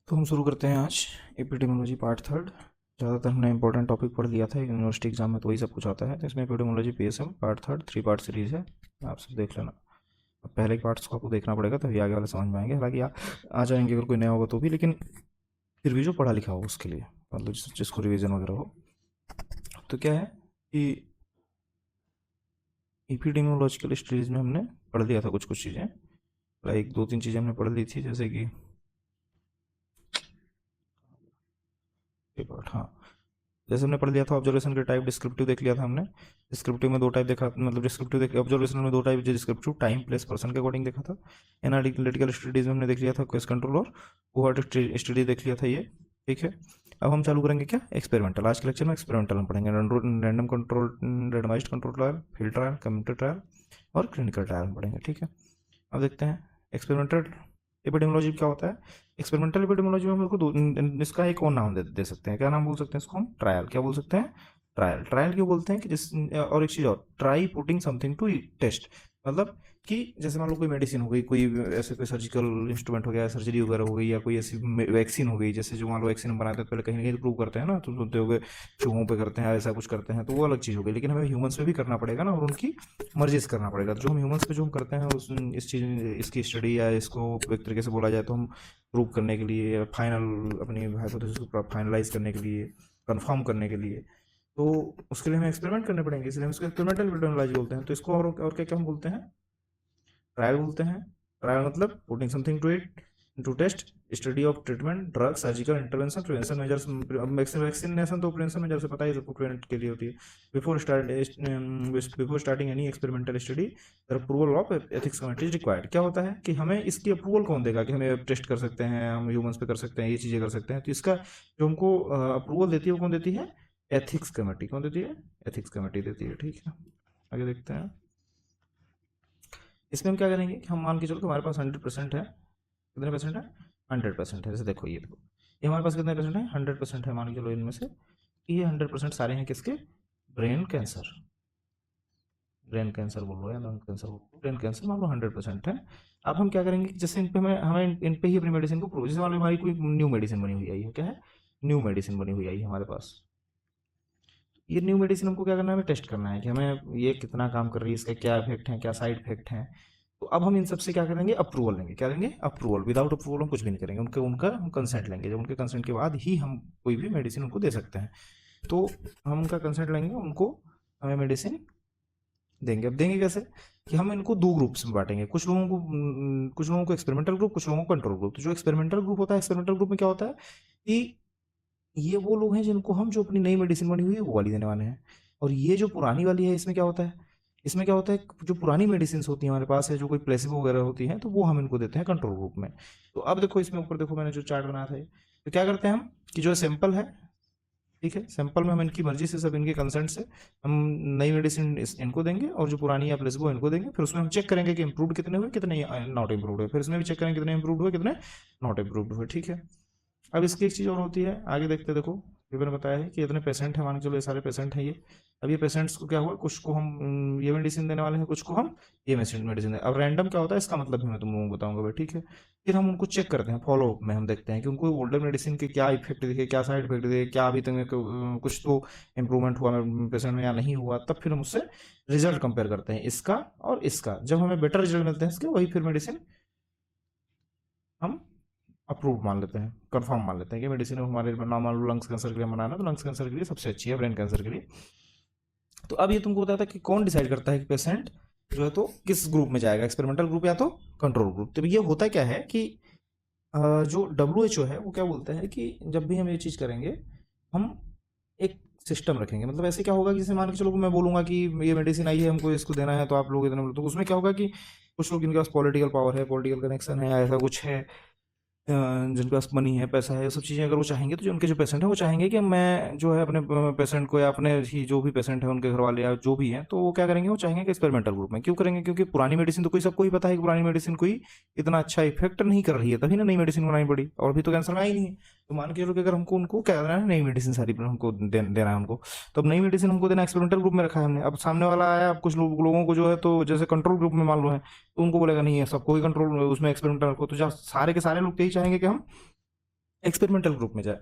तो हम शुरू करते हैं आज एपिडेमियोलॉजी पार्ट थर्ड। ज़्यादातर हमने इंपॉर्टेंट टॉपिक पढ़ लिया था, यूनिवर्सिटी एग्जाम में तो वही सब कुछ आता है। तो इसमें epidemiology PSM part third 3 part series है, आप सब देख लेना। अब पहले पार्ट्स को आपको देखना पड़ेगा तभी आगे वाले समझ में आएंगे। हालांकि आ जाएंगे अगर कोई नया होगा तो भी, लेकिन फिर भी जो पढ़ा लिखा हो उसके लिए, मतलब जिसको रिविजन वगैरह हो। तो क्या है कि एपिडेमियोलॉजिकल स्टडीज़ में हमने पढ़ लिया था कुछ चीज़ें, लाइक 2-3 चीज़ें हमने पढ़ ली थी, जैसे कि पार्ट, हाँ, जैसे हमने पढ़ लिया था ऑब्जर्वेशन के टाइप, डिस्क्रिप्टिव देख लिया था हमने। डिस्क्रिप्टिव में 2 टाइप देखा, मतलब डिस्क्रिप्टिव देख ऑब्जर्वेशन में 2 type, descriptive time place person के अकॉर्डिंग देखा था। एनालिटिकल स्टडीज में हमने देख लिया था केस कंट्रोल और कोहॉर्ट स्टडी देख लिया था ये, ठीक है। अब हम चालू करेंगे क्या, एक्सपेरिमेंटल। आज के लेक्चर में एक्सपेरिमेंटल हम पढ़ेंगे। Random control, randomized control trial, field trial, community trial और क्लिनिकल ट्रायल पढ़ेंगे, ठीक है। अब देखते हैं एक्सपेरिमेंटल एपिडेमियोलॉजी क्या होता है। एक्सपेरिमेंटल एपिडेमियोलॉजी में हम इसको इसका एक और नाम दे सकते हैं। क्या नाम बोल सकते हैं इसको हम, ट्रायल। क्या बोल सकते हैं, ट्रायल। ट्रायल क्यों बोलते हैं कि जिस, और एक चीज़ और, try putting something to test, मतलब कि जैसे मान लो कोई मेडिसिन हो गई, कोई ऐसे कोई सर्जिकल इंस्ट्रूमेंट हो गया, सर्जरी वगैरह हो गई, या कोई ऐसी वैक्सीन हो गई, जैसे जो मान लो वैक्सीन हम बनाते हैं पहले कहीं ना कहीं प्रूव करते हैं ना, तुम सुनते हो चूहों पे करते हैं, ऐसा कुछ करते हैं, तो वो अलग चीज़ हो गई। लेकिन हमें ह्यूमंस पे भी करना पड़ेगा ना, और उनकी मर्जी से करना पड़ेगा। तो जो हम ह्यूमंस पे जो हम करते हैं उस इस चीज़, इसकी स्टडी, या इसको एक तरीके से बोला जाए तो हम प्रूव करने के लिए, फाइनल अपनी हाइपोथेसिस को फाइनलाइज करने के लिए, कंफर्म करने के लिए, तो उसके लिए हमें एक्सपेरिमेंट करने पड़ेंगे, इसलिए हम इसको एक्सपेरिमेंटल एपिडेमियोलॉजी बोलते हैं। तो इसको और क्या क्या हम बोलते हैं, ट्रायल बोलते हैं। ट्रायल मतलब putting something to it, to test, study of treatment, drug, surgical intervention, prevention measures. Vaccination तो प्रिवेंशन मेजर से पता ही सबको, प्रिवेंट के लिए होती है। Before starting any experimental study approval of ethics committee required. क्या होता है कि हमें इसकी अप्रूवल कौन देगा कि हमें टेस्ट कर सकते हैं, हम ह्यूमंस पे कर सकते हैं, ये चीज़ें कर सकते हैं। तो इसका जो हमको अप्रूवल देती है वो कौन देती है, एथिक्स कमेटी। कौन देती है, एथिक्स कमेटी देती है, ठीक है। आगे देखते हैं। इसमें हम क्या करेंगे कि हम मान के चलो कि हमारे पास 100% है। कितने परसेंट है, 100% है। जैसे देखो ये देखो, ये हमारे पास कितने परसेंट है, 100% है। मान के चलो इनमें से ये 100% सारे हैं किसके, ब्रेन कैंसर। ब्रेन कैंसर बोल लो या लंग कैंसर बोल लो, ब्रेन कैंसर मान लो 100% है। अब हम क्या करेंगे कि जैसे इन पे हमें इन पे ही अपनी मेडिसिन को प्रूव, जैसे मान लो हमारी कोई न्यू मेडिसिन बनी हुई आई है, क्या है, न्यू मेडिसिन बनी हुई आई है हमारे पास। ये न्यू मेडिसिन हमको क्या करना है, हमें टेस्ट करना है कि हमें ये कितना काम कर रही है, इसके क्या इफेक्ट हैं, क्या साइड इफेक्ट हैं। तो अब हम इन सबसे क्या करेंगे, अप्रूवल लेंगे। क्या लेंगे, अप्रूवल। विदाउट अप्रूवल हम कुछ भी नहीं करेंगे, उनके उनका हम कंसेंट लेंगे। जब उनके कंसेंट के बाद ही हम कोई भी मेडिसिन उनको दे सकते हैं। तो हम उनका कंसेंट लेंगे, उनको हमें मेडिसिन देंगे। अब देंगे कैसे, कि हम इनको 2 ग्रुप्स में बांटेंगे। कुछ लोगों को एक्सपेरिमेंटल ग्रुप, कुछ लोगों को कंट्रोल ग्रुप। तो जो एक्सपेरिमेंटल ग्रुप होता है, एक्सपेरिमेंटल ग्रुप में क्या होता है कि ये वो लोग हैं जिनको हम जो अपनी नई मेडिसिन बनी हुई है वो वाली देने वाले हैं। और ये जो पुरानी वाली है, इसमें क्या होता है, इसमें क्या होता है, जो पुरानी मेडिसिन होती हैं हमारे पास है, जो कोई प्लेसिबो वगैरह होती हैं, तो वो हम इनको देते हैं कंट्रोल ग्रुप में। तो अब देखो इसमें ऊपर देखो मैंने जो चार्ट बनाया था तो क्या करते हैं हम कि जो सैंपल है, ठीक है, सैंपल में हम इनकी मर्जी से, सब इनके कंसेंट से हम नई मेडिसिन इनको देंगे, और जो पुरानी है प्लेसिबो इनको देंगे। फिर उसमें हम चेक करेंगे कि इंप्रूव कितने हुए, कितने नॉट इंप्रूव हुए। फिर इसमें भी चेक करेंगे कितने इंप्रूव हुए, कितने नॉट इंप्रूव हुए, ठीक है। अब इसकी एक चीज़ और होती है, आगे देखते देखो। ये मैंने बताया है कि इतने पेशेंट हैं, मान के चलो ये सारे पेशेंट हैं ये। अब ये पेशेंट्स को क्या हुआ, कुछ को हम ये मेडिसिन देने वाले हैं, कुछ को हम ये मेडिसिन दें। अब रैंडम क्या होता है, इसका मतलब भी मैं तुम लोगों को बताऊंगा भाई, ठीक है। फिर हम उनको चेक करते हैं, फॉलो अप में हम देखते हैं कि उनको ओल्डर मेडिसिन के क्या इफेक्ट दिखे, क्या साइड इफेक्ट दिखे, क्या अभी तक कुछ तो इंप्रूवमेंट हुआ पेशेंट में या नहीं हुआ। तब फिर हम उससे रिजल्ट कंपेयर करते हैं, इसका और इसका। जब हमें बेटर रिजल्ट मिलते हैं इसके, वही फिर मेडिसिन हम अप्रूव मान लेते हैं, कंफर्म मान लेते हैं कि मेडिसिन हमारे नाम मान लो लंग्स कैंसर के लिए बनाना, तो लंग्स कैंसर के लिए सबसे अच्छी है, ब्रेन कैंसर के लिए। तो अब ये तुमको बताया था कि कौन डिसाइड करता है कि पेशेंट जो है तो किस ग्रुप में जाएगा, एक्सपेरिमेंटल ग्रुप या तो कंट्रोल ग्रुप। तो ये होता क्या है कि जो WHO है वो क्या बोलता है कि जब भी हम ये चीज़ करेंगे, हम एक सिस्टम रखेंगे। मतलब ऐसे क्या होगा कि जैसे मान के चलो मैं बोलूंगा कि ये मेडिसिन आई है, हमको इसको देना है, तो आप लोग इतना, तो उसमें क्या होगा कि कुछ लोग इनके पास पॉलिटिकल पावर है, पॉलिटिकल कनेक्शन है, ऐसा कुछ है, जिनके पास मनी है, पैसा है, ये सब चीज़ें अगर वो चाहेंगे, तो जो उनके जो पेशेंट है वो चाहेंगे कि मैं जो है अपने पेशेंट को, या अपने ही जो भी पेशेंट है उनके घर वाले या जो भी हैं, तो वो क्या करेंगे, वो चाहेंगे कि एक्सपेरिमेंटल ग्रुप में। क्यों करेंगे, क्योंकि पुरानी मेडिसिन तो कोई सबको ही पता है कि पुरानी मेडिसिन कोई इतना अच्छा इफेक्ट नहीं कर रही है, तभी ना नई मेडिसिन बनानी पड़ी, और भी तो कैंसर में आई नहीं है। तो मान के चलो कि अगर हमको उनको क्या करना है, नई मेडिसिन सारी हमको देना है उनको, तो अब नई मेडिसिन हमको देना एक्सपेरिमेंटल ग्रुप में रखा है हमने। अब सामने वाला आया, अब कुछ लोगों को जो है तो जैसे कंट्रोल ग्रुप में मान लो है, तो उनको बोलेगा नहीं है सबको ही कंट्रोल उसमें एक्सपेरिमेंटल रखो। तो सारे के सारे लोग तो यही चाहेंगे कि हम एक्सपेरिमेंटल ग्रुप में जाए।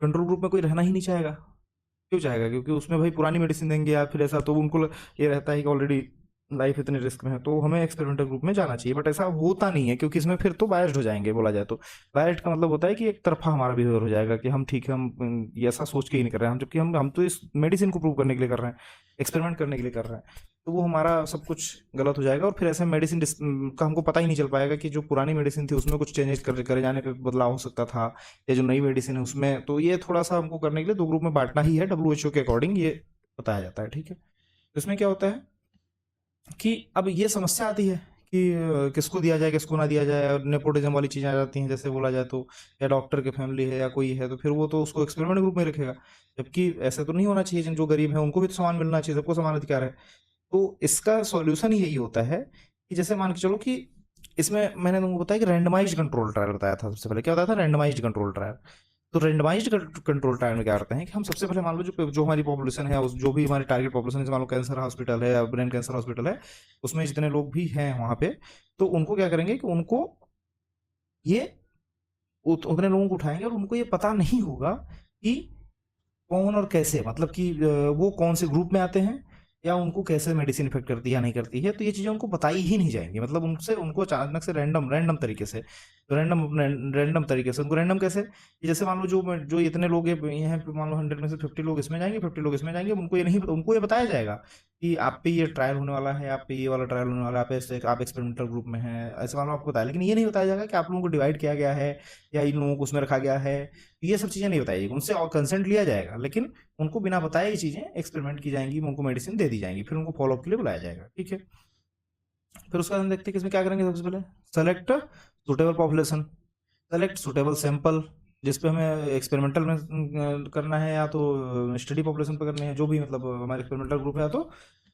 कंट्रोल ग्रुप में कोई रहना ही नहीं चाहेगा। क्यों चाहेगा? क्योंकि उसमें भाई पुरानी मेडिसिन देंगे या फिर ऐसा, तो उनको ये रहता है कि ऑलरेडी लाइफ इतने रिस्क में है, तो हमें एक्सपेरिमेंटल ग्रुप में जाना चाहिए। बट ऐसा होता नहीं है, क्योंकि इसमें फिर तो बायस्ड हो जाएंगे। बोला जाए तो बायस्ड का मतलब होता है कि एक तरफा हमारा बिहेवियर हो जाएगा कि हम ठीक है, हम ये ऐसा सोच के ही नहीं कर रहे हैं हम, जबकि हम तो इस मेडिसिन को प्रूव करने के लिए कर रहे हैं, एक्सपेरिमेंट करने के लिए कर रहे हैं। तो वो हमारा सब कुछ गलत हो जाएगा, और फिर ऐसे मेडिसिन का हमको पता ही नहीं चल पाएगा कि जो पुरानी मेडिसिन थी उसमें कुछ चेंजेस करे जाने पे बदलाव हो सकता था, या जो नई मेडिसिन है उसमें। तो ये थोड़ा सा हमको करने के लिए दो ग्रुप में बांटना ही है, WHO के अकॉर्डिंग ये बताया जाता है। ठीक है, तो इसमें क्या होता है कि अब ये समस्या आती है कि किसको दिया जाए किसको ना दिया जाए, और नेपोटिज्म वाली चीज़ें आ जाती हैं। जैसे बोला जाए तो या डॉक्टर की फैमिली है या कोई है, तो फिर वो तो उसको एक्सपेरिमेंट ग्रुप में रखेगा, जबकि ऐसा तो नहीं होना चाहिए। जिन जो गरीब है उनको भी तो समान मिलना चाहिए, सबको समान अधिकार है। तो इसका सॉल्यूशन यही होता है कि जैसे मान के चलो कि इसमें मैंने तुमको बताया कि रैंडमाइज्ड कंट्रोल ट्रायल बताया था। सबसे पहले क्या होता था? Randomized control trial. तो रैंडमाइज्ड कंट्रोल ट्रायल में क्या करते हैं कि हम सबसे पहले मान लो जो हमारी पॉपुलेशन है, उस जो भी हमारी टारगेट पॉपुलेशन है, मान लो कैंसर हॉस्पिटल है या ब्रेन कैंसर हॉस्पिटल है, उसमें जितने लोग भी हैं वहां पे, तो उनको क्या करेंगे कि उनको ये उतने लोगों को उठाएंगे, और उनको ये पता नहीं होगा कि कौन और कैसे, मतलब कि वो कौन से ग्रुप में आते हैं, या उनको कैसे मेडिसिन इफेक्ट करती है या नहीं करती है। तो ये चीजें उनको बताई ही नहीं जाएंगी। मतलब उनको अचानक से रैंडम रैंडम तरीके से रैंडम तरीके से उनको रैंडम कैसे कि जैसे मान लो जो इतने लोग ये हैं, मान लो 100 में से 50 लोग इसमें जाएंगे, 50 लोग इसमें जाएंगे। उनको ये नहीं, उनको ये बताया जाएगा कि आप पे ये ट्रायल होने वाला है, आप पे ये वाला ट्रायल होने वाला है, आप एक्सपेरिमेंटल ग्रुप में हैं, ऐसे मान लो आपको बताया। लेकिन ये नहीं बताया जाएगा कि आप लोगों को डिवाइड किया गया है या इन लोगों को उसमें रखा गया है। ये सब चीजें नहीं बताई जाएगी। उनसे कंसेंट लिया जाएगा, लेकिन उनको बिना बताए ये चीजें एक्सपेरिमेंट की जाएंगी, उनको मेडिसिन दे दी जाएंगी, फिर उनको फॉलोअप के लिए बुलाया जाएगा। ठीक है, फिर उसके बाद हम देखते हैं कि इसमें क्या करेंगे। सबसे पहले select suitable population, select suitable sample, जिसपे हमें एक्सपेरिमेंटल में करना है, या तो स्टडी पॉपुलेशन पे करनी है, जो भी मतलब हमारे एक्सपेरिमेंटल ग्रुप है या तो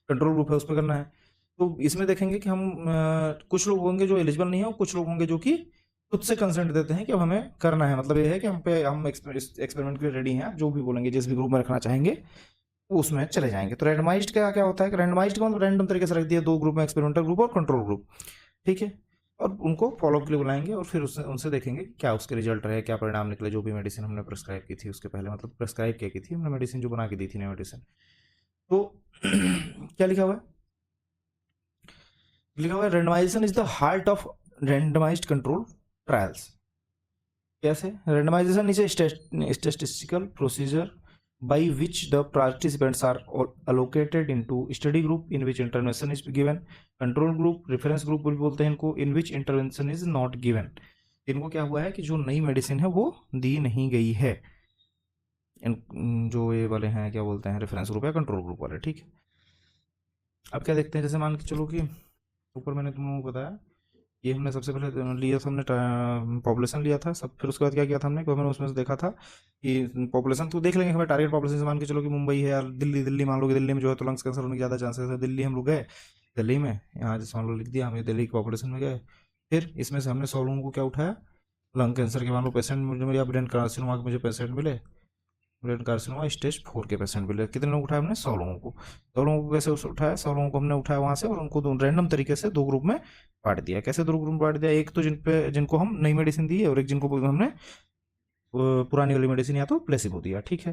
कंट्रोल ग्रुप है उस पर करना है। तो इसमें देखेंगे कि हम कुछ लोग होंगे जो एलिजिबल नहीं है, और कुछ लोग होंगे जो कि खुद से कंसेंट देते हैं कि अब हमें करना है। मतलब ये है कि हम एक्सपेरिमेंट के लिए रेडी हैं, जो भी बोलेंगे, जिस भी ग्रुप में रखना चाहेंगे वो उसमें चले जाएंगे। तो रैंडमाइज्ड का क्या होता है कि रैंडमाइज्ड का मतलब रैंडम तरीके से रख दिया दो ग्रुप में, एक्सपेरिमेंटल ग्रुप और कंट्रोल ग्रुप। ठीक है, और उनको फॉलोअप के लिए बुलाएंगे, और फिर उससे उनसे देखेंगे क्या उसके रिजल्ट रहे, क्या परिणाम निकले। जो भी मेडिसिन हमने प्रेस्क्राइब की थी उसके पहले, मतलब प्रेस्क्राइब क्या की थी हमने, मेडिसिन जो बना के दी थी नई मेडिसिन। तो क्या लिखा हुआ है? लिखा हुआ है randomization is the heart of randomized control trials. कैसे? Randomization is a statistical procedure by which the participants are allocated into study group in which intervention is given, control group, reference group भी बोलते हैं इनको, in which intervention is not given। इनको क्या हुआ है कि जो नई मेडिसिन है वो दी नहीं गई है। जो ये वाले हैं क्या बोलते हैं, रेफरेंस ग्रुप या कंट्रोल ग्रुप वाले। ठीक है, अब क्या देखते हैं, जैसे मान के चलो कि ऊपर मैंने तुम लोगों को बताया, ये हमने सबसे पहले लिया था, हमने पॉपुलेशन लिया था सब। फिर उसके बाद क्या किया था हमने, हमने उसमें से देखा था कि पॉपुलेशन तो देख लेंगे, हमें टारगेट पॉपुलेशन से मान के चलो कि मुंबई है या दिल्ली मान लो कि दिल्ली में जो है तो लंग्स कैंसर होने के ज़्यादा चांसेस है। दिल्ली हम लोग गए, दिल्ली में यहाँ जैसे मान लो लिख दिया, हमें दिल्ली की पॉपुलेशन में गए। फिर इसमें से हमने 100 लोगों को क्या उठाया, लंग कैंसर के मान लो पेशेंट मुझे, या ब्रेन कार्सिनोमा के मुझे पेशेंट मिले, ब्रेन कार्सिनोमा स्टेज 4 के पेशेंट मिले। कितने लोग उठाए हमने? 100 लोगों को। 100 लोगों को कैसे उठाया? 100 लोगों को हमने उठाया वहां से, और उनको रैंडम तरीके से दो ग्रुप में बांट दिया। कैसे दो ग्रुप में बांट दिया? एक तो जिनको हम नई मेडिसिन दी है, और एक जिनको हमने पुरानी वाली मेडिसिन या तो प्लेसिबो दिया। ठीक है,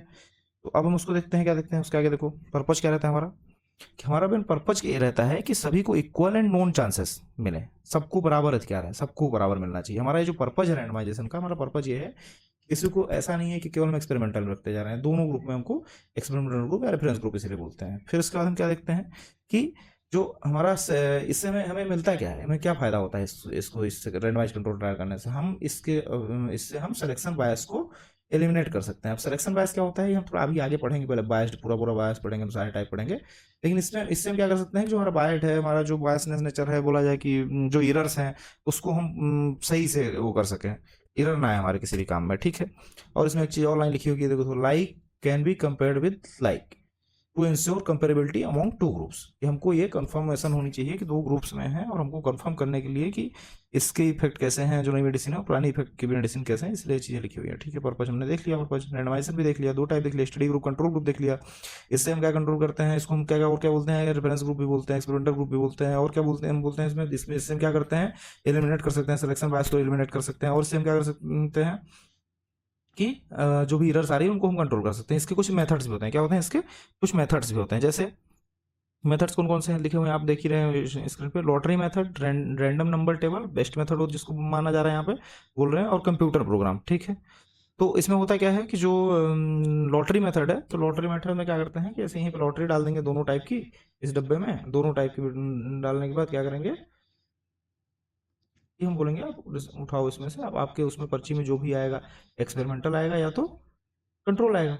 तो अब हम उसको देखते हैं, क्या देखते हैं उसके आगे। देखो पर्पज क्या रहता है हमारा, कि हमारा मेन पर्पज ये रहता है कि सभी को इक्वल एंड नोन चांसेस मिले, सबको बराबर अधिकार है, सबको बराबर मिलना चाहिए। हमारा ये जो पर्पज है रैंडमाइजेशन का, हमारा पर्पज ये है, किसी को ऐसा नहीं है कि केवल हम एक्सपेरिमेंटल में रखते जा रहे हैं। दोनों ग्रुप में हमको एक्सपेरिमेंटल ग्रुप या रेफरेंस ग्रुप इसीलिए बोलते हैं। फिर उसके बाद हम क्या देखते हैं कि जो हमारा इससे हमें मिलता क्या है, हमें क्या फायदा होता है इसको इससे रैंडमाइज कंट्रोल ट्रायल करने से। हम इससे हम सिलेक्शन बायस को एलिमिनेट कर सकते हैं। अब सिलेक्शन बायस क्या होता है हम थोड़ा अभी आगे पढ़ेंगे, पहले बायस्ड पूरा बायस पढ़ेंगे, हम सारे टाइप पढ़ेंगे। लेकिन इससे हम क्या कर सकते हैं, जो हमारा बायस्ड है, हमारा जो बायसनेस नेचर है, बोला जाए कि जो इरर्स हैं उसको हम सही से वो कर सकें, एरर ना है हमारे किसी भी काम में। ठीक है, और इसमें एक चीज और लाइन लिखी होगी, देखो, तो like can be compared with like to ensure comparability among two groups. हमको ये कंफर्मेशन होनी चाहिए कि दो ग्रुप्स में है, और हमको कंफर्म करने के लिए कि इसके इफेक्ट कैसे हैं, जो नई मेडिसिन है, पुरानी इफेक्ट की मेडिसिन कैसे हैं, इसलिए चीजें लिखी हुई है। ठीक है, पर्पज हमने देख लिया, पर्पज रैंडमाइजेशन भी देख लिया, दो टाइप देख लिया, स्टडी ग्रुप, कंट्रोल ग्रुप देख लिया। इससे हम क्या कंट्रोल करते हैं, इसको हम क्या और क्या बोलते हैं, रेफरेंस ग्रुप भी बोलते हैं, एक्सपेरिमेंटल ग्रुप भी बोलते हैं, और क्या बोलते हैं, हम बोलते हैं इससे हम क्या करते हैं, एलिमिनेट कर सकते हैं, सिलेक्शन बायस को एलिमिनेट कर सकते हैं। और इससे हम क्या कर सकते हैं, कि जो भी एरर्स आ रही है उनको हम कंट्रोल कर सकते हैं। इसके कुछ मेथड्स भी होते हैं। क्या होते हैं इसके? कुछ मेथड्स भी होते हैं। जैसे मेथड्स कौन कौन से हैं लिखे हुए हैं आप देख ही रहे हैं स्क्रीन पे। Lottery method, random number table, best method हो जिसको माना जा रहा है यहाँ पे बोल रहे हैं, और कंप्यूटर प्रोग्राम। ठीक है, तो इसमें होता क्या है कि जो लॉटरी मेथड है, तो लॉटरी मेथड में क्या करते हैं कि ऐसे यहीं पे लॉटरी डाल देंगे दोनों टाइप की इस डब्बे में। दोनों टाइप की डालने के बाद क्या करेंगे कि हम बोलेंगे आप उठाओ इसमें से, अब आपके उसमें पर्ची में जो भी आएगा एक्सपेरिमेंटल आएगा या तो कंट्रोल आएगा।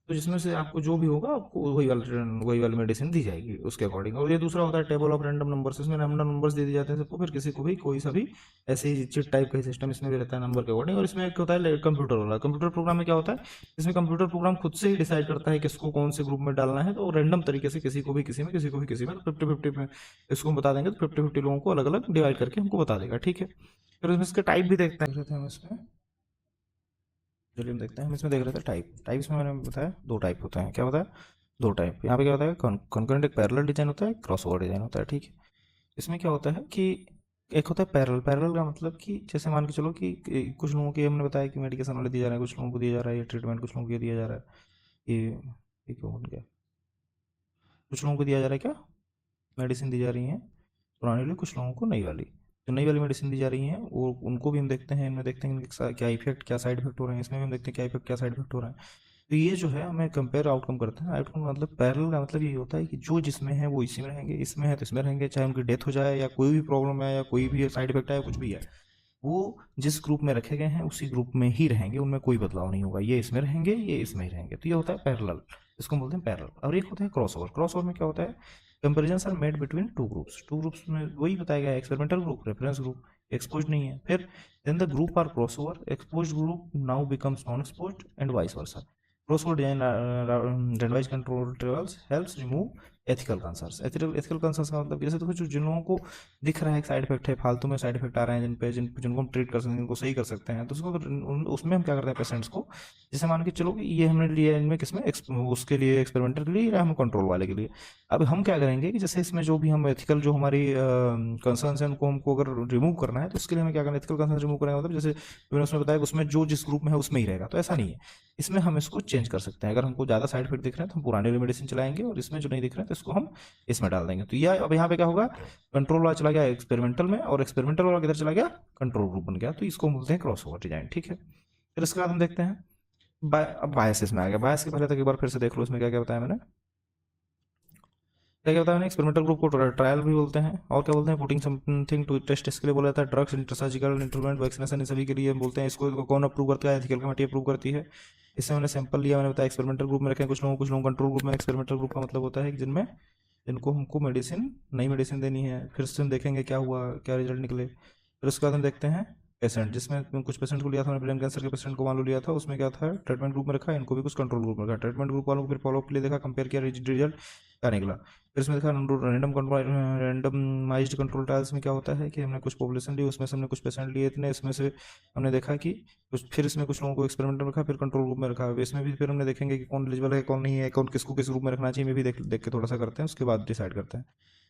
तो जिसमें से आपको जो भी होगा आपको वही वाली मेडिसिन दी जाएगी उसके अकॉर्डिंग। और ये दूसरा होता है टेबल ऑफ रैंडम नंबर्स। इसमें रैंडम नंबर्स दे दिए जाते हैं सबको, फिर किसी को भी कोई सा भी ऐसे ही चिट टाइप का सिस्टम इसमें भी रहता है नंबर के अकॉर्डिंग। और इसमें एक होता है कंप्यूटर वाला। कंप्यूटर प्रोग्राम में क्या होता है, इसमें कंप्यूटर प्रोग्राम खुद से ही डिसाइड करता है किसको कौन से ग्रुप में डालना है। तो रैंडम तरीके से किसी को भी किसी में, किसी को भी किसी में, 50-50 में इसको हम बता देंगे। तो 50-50 लोगों को अलग अलग डिवाइड करके हमको बता देगा। ठीक है, फिर उसमें इसके टाइप भी देखते हैं हम इसमें। चलिए हम देखते हैं, हम इसमें देख रहे थे टाइप। टाइप इसमें मैंने बताया दो टाइप होता है। क्या होता है? दो टाइप। यहाँ पे क्या होता है, कॉन्करेंट एक पैरेलल डिजाइन होता है, क्रॉस ओवर डिजाइन होता है। ठीक है, इसमें क्या होता है कि एक होता है पैरेलल। पैरेलल का मतलब कि जैसे मान के चलो कि कुछ लोगों की हमने बताया कि मेडिकेशन वाले दिया जा रहा है, कुछ लोगों को दिया जा रहा है ये ट्रीटमेंट, कुछ लोगों को ये दिया जा रहा है ये क्यों बन गया, कुछ लोगों को दिया जा रहा है क्या, मेडिसिन दी जा रही है पुराने वाली, कुछ लोगों को नई वाली। जो नई वाली मेडिसिन दी जा रही है वो उनको भी हम देखते हैं, इनमें देखते हैं इनके क्या इफेक्ट क्या साइड इफेक्ट हो रहे हैं। इसमें भी हम देखते हैं क्या इफेक्ट क्या साइड इफेक्ट हो रहा है। तो ये जो है हमें कंपेयर आउटकम करते हैं। आउटकम का मतलब, पैरेलल का मतलब ये होता है कि जो जिसमें है वो इसी में रहेंगे, इसमें है तो इसमें रहेंगे, चाहे उनकी डेथ हो जाए या कोई भी प्रॉब्लम है या कोई भी साइड इफेक्ट है, कुछ भी है, वो जिस ग्रुप में रखे गए हैं उसी ग्रुप में ही रहेंगे, उनमें कोई बदलाव नहीं होगा। ये इसमें रहेंगे, ये इसमें ही रहेंगे। तो ये होता है पैरेलल, इसको हम बोलते हैं पैरेलल। और एक होता है क्रॉसओवर। क्रॉसओवर में क्या होता है, comparison are made between two groups. Two groups में वही बताया गया है, experimental group, reference group, expose नहीं है। फिर then the group are crossover, expose group now becomes non expose and vice versa. Crossover design randomized control trials helps remove ethical concerns. Ethical concerns का मतलब जैसे देखो जिन लोगों को दिख रहा है साइड इफेक्ट है, फालतू में साइड इफेक्ट आ रहे हैं जिनको हम ट्रीट कर सकते हैं, जिनको सही कर सकते हैं, तो उसमें हम क्या करते हैं पेशेंट्स को, जैसे मान के चलो कि ये हमने लिया इनमें किसमें उसके लिए एक्सपेरिमेंटल के लिए या हम कंट्रोल वाले के लिए। अब हम क्या करेंगे कि जैसे इसमें जो भी हम एथिकल जो हमारी कंसर्न्स हैं उनको हमको अगर रिमूव करना है, तो उसके लिए हमें क्या करना है, एथिकल कंसर्न रिमूव करना है। मतलब जैसे मैंने उसमें बताया कि उसमें जो जिस ग्रुप में है उसमें ही रहेगा, तो ऐसा नहीं है। इसमें हम इसको चेंज कर सकते हैं। अगर हमको ज़्यादा साइड इफेक्ट दिख रहे हैं तो हम पुराने वाली मेडिसिन चलाएंगे, और इसमें जो नहीं दिख रहे हैं तो इसको हम इसमें डाल देंगे। तो यह अब यहाँ पे क्या होगा, कंट्रोल वाला चला गया एक्सपेरिमेंटल में, और एक्सपेरिमेंटल वाला किधर चला गया, कंट्रोल ग्रुप बन गया। तो इसको बोलते हैं क्रॉस ओवर डिजाइन। ठीक है, फिर इसके बाद हम देखते हैं अब बायस इसमें आ गया। बायस के पहले तक एक बार फिर से देख लो इसमें क्या क्या बताया मैंने। क्या क्या बताया मैंने, एक्सपेरिमेंटल ग्रुप को ट्रायल भी बोलते हैं, और क्या बोलते हैं, पुटिंग समथिंग टू टेस्ट, इसके लिए बोला जाता है। ड्रग्स, इंटरसर्जिकल इंटरवेंट, वैक्सीनेशन, इन सभी के लिए बोलते हैं। इसको कौन अप्रूव करता है, एथिकल कमेटी अप्रूव करती है। इससे मैंने सैंपल लिया, मैंने बताया एक्सपेरिमेंटल ग्रुप में रखे कुछ लोग कंट्रोल ग्रुप में। एक्सपेरिमेंटल ग्रुप का मतलब होता है कि जिनमें जिनको हमको मेडिसिन नई मेडिसिन देनी है, फिर से हम देखेंगे क्या हुआ, क्या रिजल्ट निकले। फिर उसके बाद हम देखते हैं पेशेंट, जिसमें कुछ पेशेंट को लिया था मैंने, ब्रेन कैंसर के पेशेंट को मान लो लिया था, उसमें क्या था, ट्रीटमेंट ग्रुप में रखा, इनको भी कुछ कंट्रोल ग्रुप में रखा। ट्रीटमेंट ग्रुप वालों को फिर फॉलोअप के लिए देखा, कंपेयर किया, रिजल्ट क्या निकला। फिर इसमें देखा रैंडमाइज्ड कंट्रोल ट्रायल्स में क्या होता है कि हमने कुछ पॉपुलेशन ली, उसमें से हमने कुछ पेशेंट लिए इतने, इसमें से हमने देखा कि कुछ, फिर इसमें कुछ लोगों को एक्सपेरिमेंट में रखा, फिर कंट्रोल ग्रुप में रखा। इसमें भी फिर हमने देखेंगे कि कौन एलिजिबल है कौन नहीं है, कौन किसको किस ग्रुप में रखना चाहिए, में भी देख के थोड़ा सा करते हैं, उसके बाद डिसाइड करते हैं।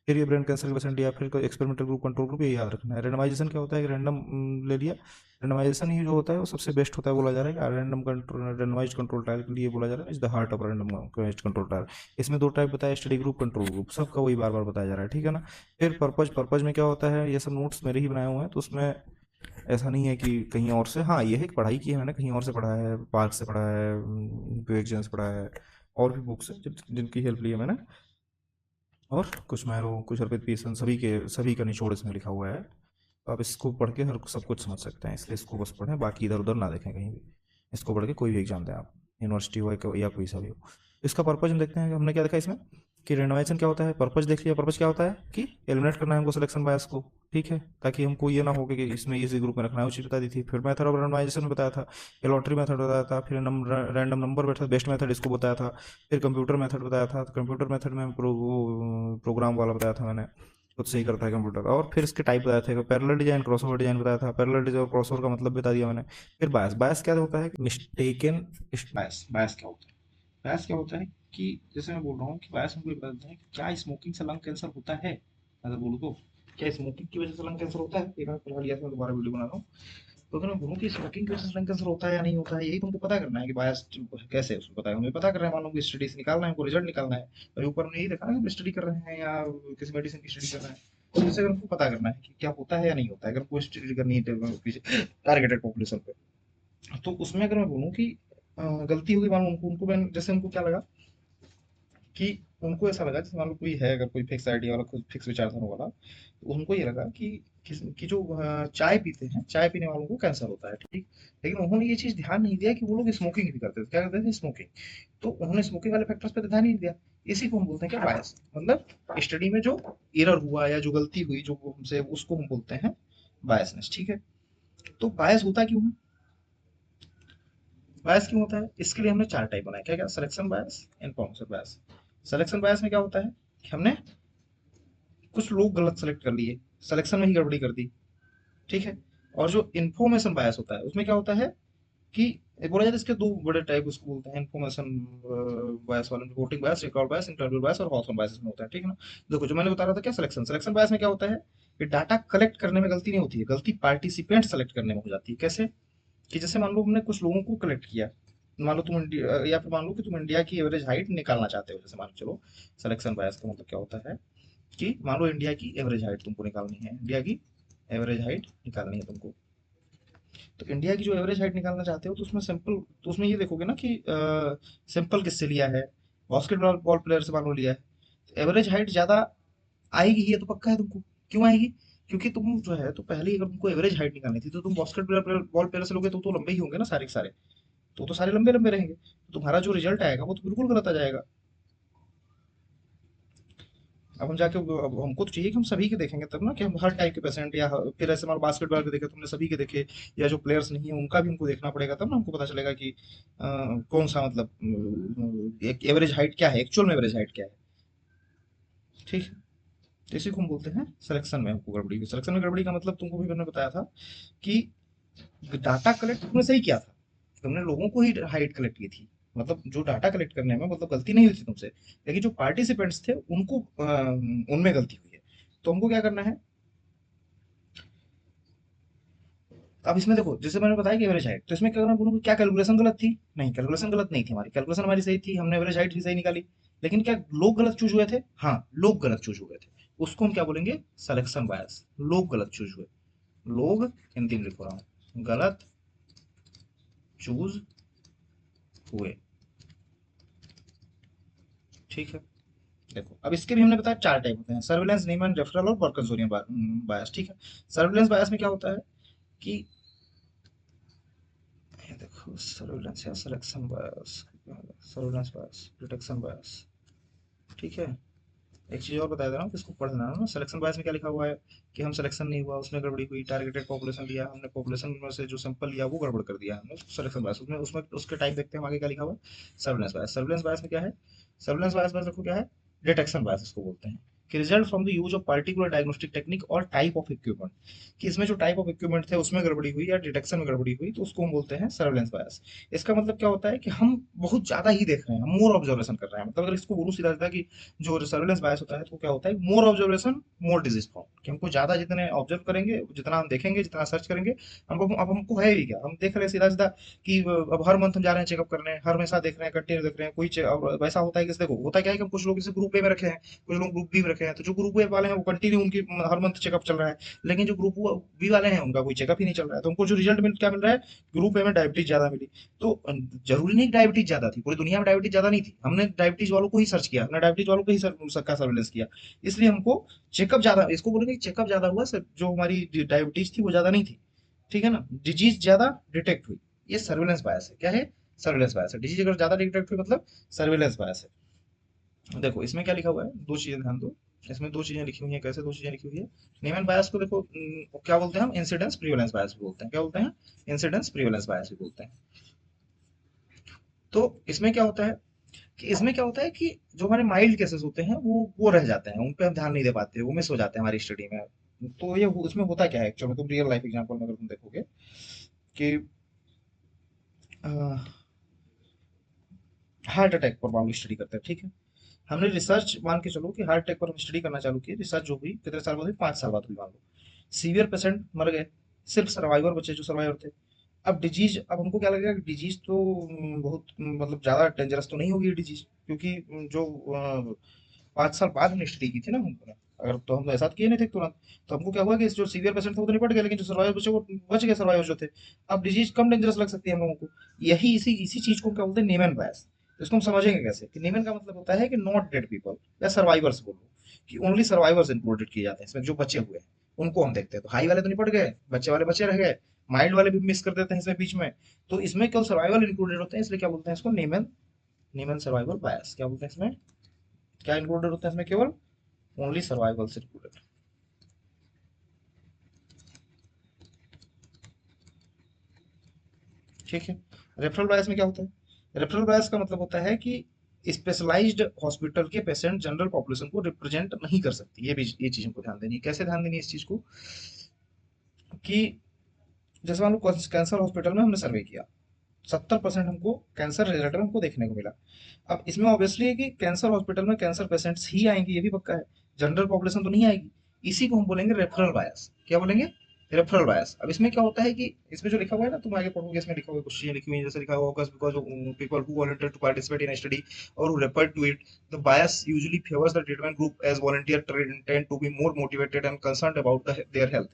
फिर ये ब्रेन कैंसर के पेशेंट या फिर एक्सपेरिमेंटल ग्रुप कंट्रोल ग्रुप, ये याद रखना है। रेंडमाइजेशन क्या होता है कि रैंडम ले लिया, रेंडमाइजेशन ही जो होता है वो सबसे बेस्ट होता है बोला जा रहा है। Random control randomized control trial के लिए बोला जा रहा है is the heart of randomized control trial. इसमें दो टाइप बताया, स्टडी ग्रुप, कंट्रोल ग्रुप, सबका वही बार बार बताया जा रहा है। ठीक है ना। फिर पर्पज में क्या होता है, ये सब नोट्स मेरे ही बनाए हुए हैं, तो उसमें ऐसा नहीं है कि कहीं और से, हाँ ये है कि पढ़ाई की है मैंने, कहीं और से पढ़ा है, पार्क से पढ़ा है, विवेक जैन से पढ़ा है, और भी बुक्स है जिनकी हेल्प ली है मैंने, और कुछ मैरो, कुछ अर्पित पीसन, सभी का निचोड़ इसमें लिखा हुआ है। तो आप इसको पढ़ के हर सब कुछ समझ सकते हैं, इसलिए इसको बस पढ़ें, बाकी इधर उधर ना देखें कहीं भी। इसको पढ़ के कोई भी एग्जाम दें आप, यूनिवर्सिटी हो या कोई सा भी हो। इसका पर्पज हम देखते हैं कि हमने क्या देखा इसमें कि रेंडमाइजेशन क्या होता है, पर्पज देख लिया। पर्पज क्या होता है कि एलिमिनेट करना है हमको सिलेक्शन बायस को। ठीक है, ताकि हमको ये ना हो कि इसमें इसी ग्रुप में रखना है, वो चीज़ बता दी थी। फिर मेथड ऑफ रेंडमाइजेशन में बताया था, लॉटरी मेथड बताया था, फिर रैंडम नंबर बेस्ट मेथड इसको बताया था, फिर कंप्यूटर मेथड बताया था। कंप्यूटर मेथड में प्रोग्राम वाला बताया था मैंने, खुद से ही करता है कंप्यूटर। और फिर इसके टाइप बताए थे, पैरेलल डिजाइन, क्रॉसओवर डिजाइन बताया था। पैरेलल डिजाइन और क्रॉसओवर का मतलब बता दिया मैंने। फिर बायस, बायस क्या होता है, मिस्टेकन बायस। बायस क्या होता है, बायस क्या होता है कि जैसे मैं बोल रहा हूँ कि बायस हमको ये बताता है कि क्या स्मोकिंग से लंग कैंसर होता है। अगर बोलूँ तो क्या स्मोकिंग की वजह से लंग कैंसर होता है, एक मैंने पढ़ा लिया था, मैं दोबारा वीडियो बना रहा हूँ। तो अगर मैं बोलूँ कि स्मोकिंग की वजह से लंग कैंसर होता है या नहीं होता है, यही तुमको पता करना है कि बायस कैसे है उसको पता है, हमें पता कर रहे हैं, मान लो कि स्टडी से निकालना है, हमको रिजल्ट निकालना है, और ऊपर हमने यही देखा ना कि स्टडी कर रहे हैं या किसी मेडिसिन की स्टडी कर रहे हैं, तो जैसे अगर हमको पता करना है कि क्या होता है या नहीं होता है, अगर कोई स्टडी करनी है टारगेटेड पॉपुलेशन पे, तो उसमें अगर मैं बोलूँ कि गलती होगी, मान लो उनको उनको मैंने जैसे उनको क्या लगा कि उनको ऐसा लगा, जैसे मान लो कोई है, अगर कोई फिक्स आइडिया वाला, कोई फिक्स विचारधारा वाला, तो उनको ये लगा कि जो चाय पीते हैं, चाय पीने वालों को कैंसर होता है, ठीक। लेकिन उन्होंने ये चीज ध्यान नहीं दिया कि वो लोग स्मोकिंग भी करते थे, क्या करते थे, स्मोकिंग। तो उन्होंने स्मोकिंग वाले फैक्टर्स पे ध्यान नहीं दिया। इसी को हम बोलते हैं क्या, बायस। मतलब स्टडी में जो एरर हुआ या जो गलती हुई, जो हमसे, उसको हम बोलते हैं बायसनेस, ठीक है। तो बायस होता क्यों है, बायस क्यों होता है, इसके लिए हमने चार टाइप बनाए, क्या क्या, सिलेक्शन बायस, इन्फॉर्मेशन बायस। सिलेक्शन बायस में क्या होता है कि हमने कुछ लोग गलत सेलेक्ट कर लिए, सिलेक्शन में ही गड़बड़ी कर दी, ठीक है। और जो इन्फॉर्मेशन बायस होता है, उसमें क्या होता है कि बोला जाता है इसके दो बड़े टाइप उसको बोलते हैं, इन्फॉर्मेशन बायस वाले, वोटिंग बायस, रिकॉर्ड बायस, इंटरव्यू बायस और हॉर्सन बायस में होता है, ठीक है ना। देखो जो मैंने बता रहा था क्या, सिलेक्शन, सिलेक्शन बायस में क्या होता है कि डाटा कलेक्ट करने में गलती नहीं होती है, गलती पार्टिसिपेंट सेलेक्ट करने में हो जाती है। कैसे कि जैसे मान लो हमने कुछ लोगों को कलेक्ट किया, मान लो तुम इंडिया, या फिर मान लो कि तुम इंडिया की एवरेज हाइट निकालना चाहते हो, जैसे मान के चलो, सिलेक्शन बायस का मतलब क्या होता है कि मान लो इंडिया की एवरेज हाइट तुमको निकालनी है, इंडिया की एवरेज हाइट निकालनी है तुमको। तो इंडिया की जो एवरेज हाइट निकालना चाहते हो, तो उसमें सिंपल, तो उसमें ये देखोगे ना कि सिंपल किससे लिया है, बास्केटबॉल बॉल प्लेयर से मान लो लिया है, एवरेज हाइट ज्यादा आएगी ही, ये तो पक्का है तुमको। क्यों आएगी, क्योंकि तुम जो है, तो पहले ही अगर तुमको एवरेज हाइट निकालनी थी, तो तुम बास्केट बॉल प्लेयर से लोगे, तो लंबे ही होंगे ना सारे के सारे, तो सारे लंबे लंबे रहेंगे, तो तुम्हारा जो रिजल्ट आएगा वो तो बिल्कुल गलत आ जाएगा। अब हम जाके, अब हमको तो चाहिए कि हम सभी के देखेंगे तब ना, कि हम हर टाइप के पेशेंट, या फिर ऐसे मान बास्केटबॉल के देखे तुमने, सभी के देखे, या जो प्लेयर्स नहीं है उनका भी हमको देखना पड़ेगा, तब ना हमको पता चलेगा कि कौन सा, मतलब एक एवरेज हाइट क्या है, एक्चुअल में एवरेज हाइट क्या है, ठीक है। तो इसी को हम बोलते हैं सिलेक्शन में हमको गड़बड़ी हुई। सिलेक्शन में गड़बड़ी का मतलब तुमको भी मैंने बताया था कि डाटा कलेक्ट तुमने सही किया था, तुमने लोगों को ही हाइट कलेक्ट की थी, मतलब जो डाटा कलेक्ट करने में मतलब गलती नहीं हुई थी तुमसे, लेकिन जो पार्टिसिपेंट्स थे उनको उनमें गलती हुई है। तो हमको क्या करना है, अब इसमें देखो, जैसे मैंने बताया कि एवरेज हाइट, तो इसमें क्या करना, बोलूँ क्या कैलकुलेशन गलत थी, नहीं कैलकुलेशन गलत नहीं थी, हमारी कैलकुलेशन हमारी सही थी, हमने एवरेज हाइट भी सही निकाली। लेकिन क्या लोग गलत चूज हुए थे, हाँ लोग गलत चूज हुए थे, उसको हम क्या बोलेंगे, सिलेक्शन बायस। लोग गलत चूज हुए, लोग हिंदी में लिख रहा हूँ, गलत चूज हुए, ठीक है। देखो अब इसके भी हमने बताया चार टाइप होते हैं, सर्विलेंस, नीमन, रेफरल और बर्कनसोनियन बायस, ठीक है। सर्विलेंस बायस में क्या होता है कि, ये देखो, सर्विलेंस या सिलेक्शन बायस, सर्विलेंस बायस, डिटेक्शन बायस, ठीक है। एक चीज और बता दे रहा हूँ, किसको पढ़ना है ना, सिलेक्शन बायस में क्या लिखा हुआ है कि हम सिलेक्शन नहीं हुआ, उसमें गड़बड़ी हुई, टारगेटेड पॉपुलेशन लिया हमने, पॉपुलेशन में से जो सैंपल लिया वो गड़बड़ कर दिया हमने, सिलेक्शन बायस। उसमें उसमें उसके टाइप देखते हैं हम आगे क्या लिखा हुआ है, सर्विलेंस बायस। सर्विलेंस बायस में क्या है, सर्विलेंस बायस में देखो क्या है, डिटेक्शन बायस इसको बोलते हैं, कि result from the use of particular diagnostic technique और टाइप ऑफ इक्विपमेंट, कि इसमें जो टाइप ऑफ इक्विपमेंट थे उसमें गड़बड़ी हुई या डिटेक्शन में गड़बड़ी हुई, तो उसको हम बोलते हैं सर्विलेंस बायस। इसका मतलब क्या होता है कि हम बहुत ज्यादा ही देख रहे हैं, हम मोर ऑब्जर्वेशन कर रहे हैं, मतलब अगर इसको बोलूं सीधा सीधा कि जो सर्विलेंस बायस होता है तो क्या होता है, मोर ऑब्जर्वेशन मोर डिजीज फाउंड, कि हमको ज्यादा जितने ऑब्जर्व करेंगे, जितना हम देखेंगे, जितना सर्च करेंगे, हमको, अब हमको है ही क्या, हम देख रहे हैं सीधा सीधा कि अब हर मंथ हम जा रहे हैं चेकअप करने, हर हमेशा देख रहे हैं, कंटिन्यू देख रहे हैं, कोई अब वैसा होता है कि देखो होता क्या है कि हम कुछ लोग इसे ग्रुप ए में रखे हैं, कुछ लोग ग्रुप बी में रखे हैं, तो जो ग्रुप ए वाले हैं वो कंटिन्यू उनकी हर मंथ चेकअप चल रहा है, लेकिन जो ग्रुप बी वाले हैं उनका कोई चेकअप ही नहीं चल रहा है, तो उनको जो रिजल्ट क्या मिल रहा है, ग्रुप ए में डायबिटीज ज्यादा मिली। तो जरूरी नहीं डायबिटीज ज्यादा थी, पूरी दुनिया में डायबिटीज ज्यादा नहीं थी, हमने डायबिटीज वालों को ही सर्च किया, हमने डायबिटीज वालों को ही सबका सर्विलेंस किया, इसलिए हमको चेकअप ज्यादा, इसको बोलेंगे चेकअप ज्यादा हुआ सर, जो हमारी डायबिटीज थी वो ज्यादा नहीं थी, ठीक है ना, डिजीज ज्यादा डिटेक्ट हुई, ये सर्विलेंस बायस है, क्या है, सर्विलेंस बायस है। डिजीज अगर ज्यादा डिटेक्ट हुई मतलब सर्विलेंस बायस है। देखो इसमें क्या लिखा हुआ है, दो चीजें ध्यान दो, इसमें दो चीजें लिखी हुई हैं, कैसे दो चीजें लिखी हुई है, नीमन बायस को देखो, क्या बोलते हैं हम, इंसिडेंस प्रीवलेंस बायस भी बोलते हैं, क्या बोलते हैं, इंसिडेंस प्रीवलेंस बायस भी बोलते हैं। तो इसमें क्या होता है कि, इसमें क्या होता है कि जो हमारे माइल्ड केसेस होते हैं वो रह जाते हैं, उन पे हम ध्यान नहीं दे पाते, वो मिस हो जाते हैं हमारी स्टडी में। तो ये उसमें होता क्या है एक्चुअली में, तुम रियल लाइफ एग्जांपल में अगर तुम देखोगे कि हार्ट अटैक पर मान लो स्टडी करते हैं, ठीक है। हमने रिसर्च मान के चलो कि हार्ट अटैक पर हम स्टडी करना चालू किए, रिसर्च जो हुई कितने साल बाद हुई, 5 साल बाद हुई मान लो, सीवियर पेशेंट मर गए, सिर्फ सर्वाइवर बचे जो सर्वाइवर थे। अब डिजीज, अब हमको क्या लगेगा कि डिजीज तो बहुत मतलब ज्यादा डेंजरस तो नहीं होगी डिजीज, क्योंकि जो 5 साल बाद हमने स्टडी की थी ना हमको, अगर तो हम ऐसा किए नहीं थे तुरंत, तो हमको क्या हुआ कि जो सीवियर पेशेंट थे वो तो निपट गए, लेकिन जो सर्वाइवर बचे वो बच गए, सर्वाइवर जो थे। अब डिजीज कम डेंजरस लग सकती है हम लोगों को। यही इसी इसी चीज को क्या बोलते हैं, नेमन बायस। इसको हम समझेंगे कैसे कि नेमन का मतलब होता है कि नॉट डेड पीपल, या सर्वाइवर्स बोलो, कि ओनली सर्वाइवर्स इंक्लूडेड किए जाते हैं इसमें, जो बचे हुए हैं उनको हम देखते हैं। तो हाई वाले तो निपट गए, बच्चे वाले बचे रह गए, माइल्ड वाले भी मिस कर देते हैं इसमें बीच में। तो इसमें केवल सर्वाइवल इंक्लूडेड होते हैं, इसलिए क्या बोलते हैं इसको, नेमन, नेमन सर्वाइवल बायस। क्या बोलते हैं इसमें, क्या इंक्लूडेड होता है इसमें, केवल ओनली सर्वाइवल से इंक्लूडेड। ठीक है। रेफरल बायस में क्या होता है, रेफरल बायस का मतलब होता है कि स्पेशलाइज्ड हॉस्पिटल के पेशेंट जनरल पॉपुलेशन को रिप्रेजेंट नहीं कर सकती। ये भी, ये चीज हमको ध्यान देनी है। कैसे ध्यान देनी है इस चीज को, कि जैसे मान लो कैंसर हॉस्पिटल में हमने सर्वे किया, 70% हमको कैंसर रिलेटेड हमको देखने को मिला। अब इसमें ऑब्वियसली है कि कैंसर हॉस्पिटल में कैंसर पेशेंट्स ही आएंगे, ये भी पक्का है, जनरल पॉपुलेशन तो नहीं आएगी। इसी को हम बोलेंगे रेफरल बायस। क्या बोलेंगे, रेफरल बायस। अब इसमें क्या होता है कि इसमें जो लिखा हुआ है ना, तुम आगे पढ़ोगे, इसमें लिखा हुआ कुछ चीजें लिखी हुई हैं, जैसे लिखा हुआ because people who volunteer to participate in study और who refer to it, the bias usually favours the treatment group as volunteer tend to be more motivated and concerned about their health.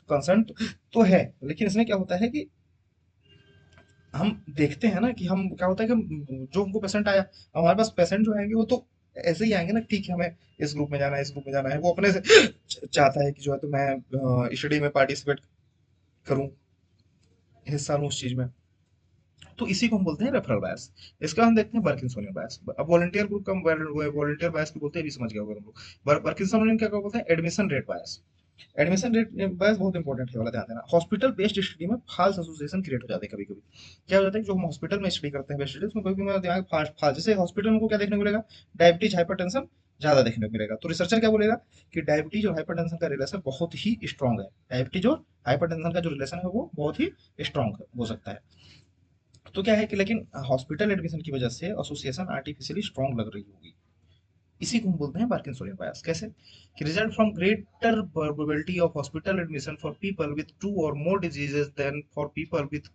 Concern तो है, लेकिन इसमें क्या होता है कि हम देखते हैं ना कि हम क्या होता है कि जो हमको पेशेंट आया, हमारे पास पेशेंट जो आएंगे वो तो ऐसे ही आएंगे ना, ठीक है हमें इस ग्रुप में जाना है, इस ग्रुप में जाना है, वो अपने से चाहता है कि जो है तो मैं स्टडी में पार्टिसिपेट करूं, हिस्सा लूं उस चीज में। तो इसी को हम बोलते हैं रेफरल बायस। इसका हम देखते हैं पार्किंसonian बायस। अब वॉलंटियर ग्रुप का वॉलंटियर बायस को बोलते हैं, भी समझ गया होगा तुम लोग। पार्किंसonian क्या बोलते हैं, एडमिशन रेट बायस। एडमिशन रेट बायस बहुत इंपॉर्टेंट है वाला, ध्यान देना। हॉस्पिटल बेस्ड स्टडी में फाल्स एसोसिएशन क्रिएट हो जाते हैं कभी कभी। क्या हो जाता है कि जो हम हॉस्पिटल में स्टडी करते हैं बेस्ट स्टडी, उसमें कभी कभी दिमाग फाल्स, जैसे हॉस्पिटल में को क्या देखने को मिलेगा, डायबिटीज हाइपरटेंशन ज्यादा देखने को मिलेगा। तो रिसर्चर क्या बोलेगा कि डायबिटीज और हाइपरटेंशन का रिलेशन बहुत ही स्ट्रांग है, डायबिटीज और हाइपरटेंशन का जो रिलेशन है वो बहुत ही स्ट्रांग हो सकता है। तो क्या है कि लेकिन हॉस्पिटल एडमिशन की वजह से एसोसिएशन आर्टिफिशियली स्ट्रांग लग रही होगी। इसी को हम बोलते हैं पार्किंसonian बायस। कैसे, कि result from greater probability of hospital admission for people with two or more diseases than for people with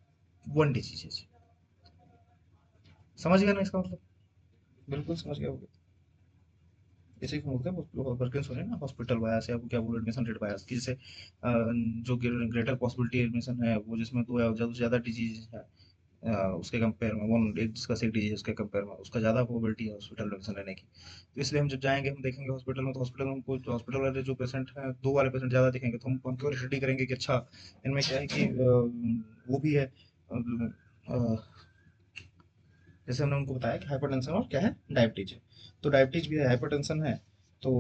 one diseases. समझ गया ना इसका मतलब, बिल्कुल समझ गया होगा। इसी को बोलते हैं पार्किंसonian ना हॉस्पिटल बायस, या क्या बोलो एडमिशन रेट बायस, कि जैसे जो ग्रेटर पॉसिबिलिटी एडमिशन है वो जिसमें दो या ज्यादा डिजीज है, उसके कंपेयर में वन एक जिसका सिक डिजीज उसके कंपेयर में उसका ज़्यादा प्रोबेबिलिटी है हॉस्पिटल एडमिशन लेने की। तो इसलिए हम जब जाएंगे, हम देखेंगे हॉस्पिटल में, तो हॉस्पिटल में हमको हॉस्पिटल वाले जो पेशेंट हैं, दो वाले पेशेंट ज़्यादा दिखेंगे, तो हम क्यों स्टडी करेंगे कि अच्छा इनमें क्या है कि वो भी है, जैसे हमने उनको बताया कि हाइपरटेंशन और क्या है, डायबिटीज है। तो डायबिटीज भी है, हाइपरटेंशन है, तो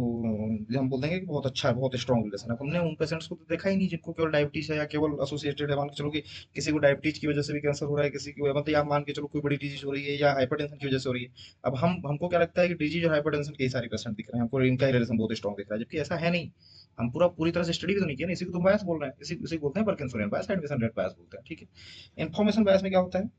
हम बोल देंगे कि बहुत अच्छा है, बहुत स्ट्रॉन्ग रिलेशन है। हमने उन पेशेंट्स को तो देखा ही नहीं जिनको केवल डायबिटीज है, या केवल एसोसिएटेड है। मान के चलो कि किसी को डायबिटीज की वजह से भी कैंसर हो रहा है, किसी को मतलब या मान के चलो कोई बड़ी डिजीज हो रही है या हाइपरटेंशन की वजह से हो रही है। अब हमको क्या लगता है कि डिजीज और हाइपरटेंशन के ही सारे पेशेंट दिख रहे हैं, हमको इनका ही रिलेशन बहुत स्ट्रॉन्ग दिख रहा है, जबकि ऐसा है नहीं। हम पूरी तरह से स्टडी भी तो नहीं किया ना, इसी को तुम बायस बोल रहे हैं, इसी को बोलते हैं पार्किंसonian बायस, एडमिशन रेट बायस बोलते हैं। ठीक है। इन्फॉर्मेशन बायस में क्या होता है,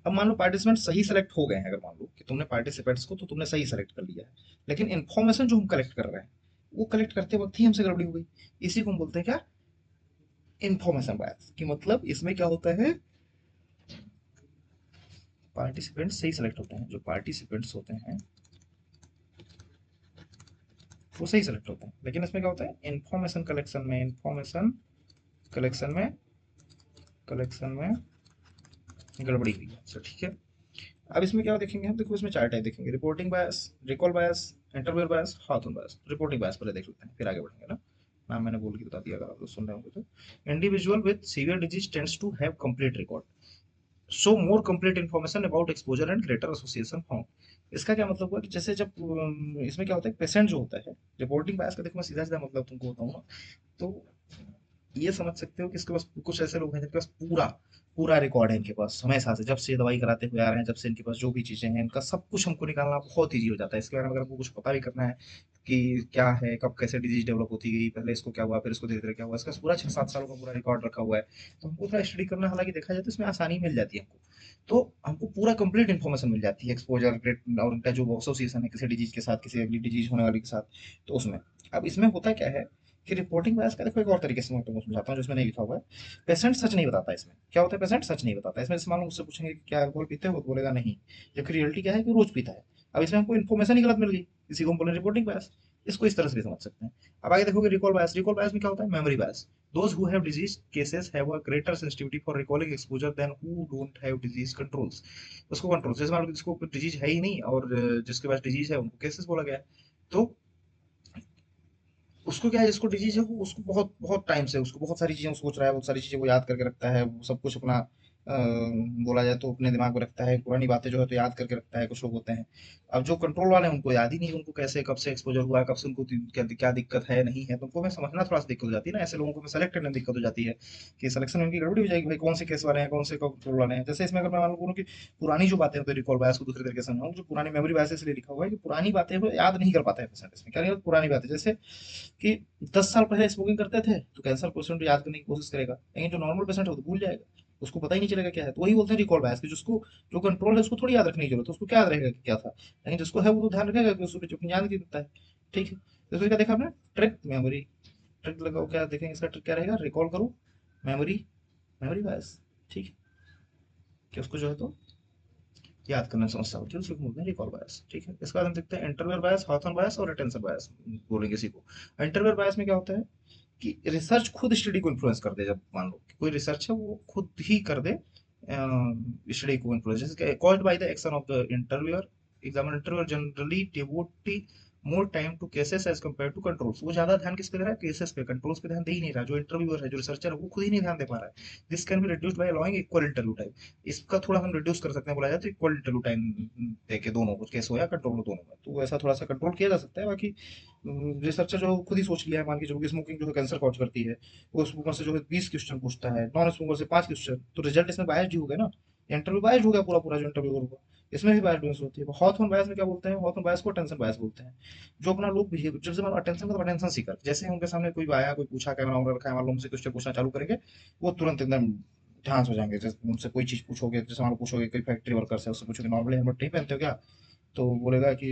अब मान लो पार्टिसिपेंट सही सेलेक्ट हो गए हैं, अगर मान लो कि तुमने पार्टिसिपेंट्स को तो तुमने सही सेलेक्ट कर लिया है, लेकिन इन्फॉर्मेशन जो हम कलेक्ट कर रहे हैं वो कलेक्ट करते वक्त ही हमसे गड़बड़ी हो गई। इसी को हम बोलते हैं क्या, इन्फॉर्मेशन बायस। कि मतलब इसमें क्या होता है, पार्टिसिपेंट्स सही सेलेक्ट होते हैं, जो पार्टिसिपेंट्स होते हैं वो सही सेलेक्ट होते हैं, लेकिन इसमें क्या होता है, इन्फॉर्मेशन कलेक्शन में, इन्फॉर्मेशन कलेक्शन में कलेक्शन में गड़बड़ी हुई है। अच्छा, ठीक है। अब इसमें क्या देखेंगे हम, देखो इसमें 4 टाइप देखेंगे, रिपोर्टिंग बायस, रिकॉल बायस, इंटरव्यूअर बायस, हाथन बायस। रिपोर्टिंग बायस पहले देख लेते हैं, फिर आगे बढ़ेंगे ना। नाम मैंने बोल के बता दिया अगर आप लोग सुन रहे होंगे तो। Individual with severe disease tends to have complete record, so more complete information about exposure and greater association found. इसका क्या मतलब हुआ कि जैसे जब इसमें क्या होता है, पेशेंट जो होता है, रिपोर्टिंग बायस का देखो मैं सीधा सीधा मतलब तुमको बताऊँ ना, तो ये समझ सकते हो कि इसके पास कुछ ऐसे लोग हैं जिनके पास पूरा पूरा रिकॉर्ड है, इनके पास हमेशा से, जब से दवाई कराते हुए आ रहे हैं, जब से इनके पास जो भी चीजें हैं, इनका सब कुछ हमको निकालना बहुत ईजी हो जाता है। इसके बारे में अगर हमको कुछ पता भी करना है कि क्या है, कब कैसे डिजीज डेवलप होती गई, पहले इसको क्या हुआ, फिर इसको धीरे धीरे क्या हुआ, इसका पूरा 6-7 सालों का पूरा रिकॉर्ड रखा हुआ है। तो हमको थोड़ा स्टडी करना, हालांकि देखा जाए तो इसमें आसानी मिल जाती है हमको। तो हमको पूरा कंप्लीट इन्फॉर्मेशन मिल जाती है, एक्सपोजर रेट और उनका जो एसोसिएशन है किसी डिजीज के साथ, किसी अगली डिजीज होने वाली के साथ, तो उसमें। अब इसमें होता क्या है कि रिपोर्टिंग बायस का देखो एक और तरीके से मैं तुमको समझाता हूँ जो इसमें नहीं लिखा हुआ है। पेशेंट सच नहीं बताता इसमें, क्या होता है, पेशेंट सच नहीं बताता इसमें। जैसे मान लो उससे पूछेंगे कि क्या अल्कोहल पीते हो, वो बोलेगा नहीं, जबकि रियलिटी क्या है कि रोज पीता है। अब इसमें हमको इन्फॉर्मेशन ही गलत मिल गई, इसी को हम बोले रिपोर्टिंग बायस। इसको इस तरह से भी समझ सकते हैं। अब आगे देखोगे रिकॉल बायस। रिकॉल बायस में क्या होता है, memory bias. Those who have disease cases have a greater sensitivity for recalling exposure than who don't have disease controls। उसको कंट्रोल, जैसे मान लो जिसको डिजीज है ही नहीं और जिसके पास डिजीज है उनको केसेस बोला गया है। तो उसको क्या है, जिसको डिजीज है वो उसको बहुत बहुत टाइम से उसको बहुत सारी चीजें सोच रहा है, बहुत सारी चीजें वो याद करके रखता है, वो सब कुछ अपना बोला जाए तो अपने दिमाग में रखता है, पुरानी बातें जो है तो याद करके रखता है, कुछ लोग होते हैं। अब जो कंट्रोल वाले हैं उनको याद ही नहीं, उनको कैसे कब से एक्सपोजर हुआ है, कब से उनको क्या क्या दिक्कत है नहीं है, तो उनको मैं समझना थोड़ा सा दिक्कत हो जाती है ना। ऐसे लोगों को सेलेक्ट करने में दिक्कत हो जाती है कि सिलेक्शन में उनकी गड़बड़ी हो जाएगी, भाई कौन से केस वाले हैं, कौन से कंट्रोल वाले हैं। जैसे इसमें अगर मैं मान लूँ कि पुरानी जो बातें होती है, रिकॉल बायस को दूसरे तरीके से समझाऊँ, जो पुरानी मेमोरी बायस इसलिए लिखा हुआ है कि पुरानी बातें वो याद नहीं कर पाता है पेशेंट। इसमें क्या नहीं होता, पुरानी बातें जैसे कि 10 साल पहले स्मोकिंग करते थे तो कैंसर पेशेंट याद करने की कोशिश करेगा, लेकिन जो नॉर्मल पेशेंट है वो तो भूल जाएगा, उसको पता ही नहीं चलेगा क्या है। तो वही बोलते हैं रिकॉल बायस, कि जिसको जो कंट्रोल है उसको थोड़ी याद रखने की जरूरत है, उसको क्या याद रहेगा कि क्या था, लेकिन जिसको है वो तो ध्यान रखेगा कि उसको अपनी याद नहीं देता है। ठीक है, तो इसमें क्या देखा आपने, ट्रिक मेमोरी। ट्रिक लगाओ, क्या देखेंगे इसका ट्रिक क्या रहेगा, रिकॉल करो मेमोरी, मेमोरी बायस। ठीक है, कि उसको जो है तो याद करने में समस्या होती है, उसी को बोलते हैं रिकॉल बायस। ठीक है, इसके बाद हम देखते हैं इंटरवल बायस, हॉथॉर्न बायस और रिटेंशन बायस बोलेंगे इसी को। इंटरवल बायस में क्या होता है कि रिसर्च खुद स्टडी को इन्फ्लुएंस कर दे। जब मान लो कि कोई रिसर्च है वो खुद ही कर दे स्टडी को इन्फ्लुएंस, जैसे caused by the action of the interviewer. Examiner interviewer generally devote more time to cases as compare to controls. वो ज्यादा ध्यान किस पे दे रहा है, केसेस पे, कंट्रोल्स पे ध्यान दे ही नहीं रहा। जो इंटरव्यूअर है, जो रिसर्चर है, वो खुद ही नहीं ध्यान दे पा रहा है। This can be reduced by allowing equal interview time. इसका थोड़ा हम रिड्यूस कर सकते हैं, बोला जाए तो इक्वल इंटरव्यू टाइम देके दोनों को, केस हो या कंट्रोल हो, दोनों में तो ऐसा थोड़ा सा कंट्रोल किया जा सकता है। बाकी रिसर्चर जो खुद ही सोच लिया है, मान के चलो कि स्मोकिंग जो है कैंसर कॉज करती है, वो स्मोकर से जो है 20 क्वेश्चन पूछता है, नॉन स्मोकर से 5 क्वेश्चन, तो रिजल्ट इसमें बायस्ड ही हो गया ना। इंटरव्यू बायस्ड हो गया पूरा पूरा, जो इंटरव्यू होगा इसमें भी बायस्ड होती है। हॉथॉर्न बायस में क्या बोलते हैं, हॉथॉर्न बायस को अटेंशन बायस बोलते हैं। जो अपना लोग बिहेव, जब से अटेंशन मतलब अटेंशन सीकर, जैसे ही उनके सामने कोई आया, कोई पूछा, कैमरा वगैरह रखा है, मान लो उनसे क्वेश्चन पूछना चालू करेंगे, वो तुरंत एकदम ध्यान से हो जाएंगे। जैसे उनसे कोई चीज पूछोगे, जैसे मान लो पूछोगे कोई फैक्ट्री वर्कर से, उससे पूछोगे नॉर्मली हेलमेट नहीं पहनते हो क्या, तो बोलेगा कि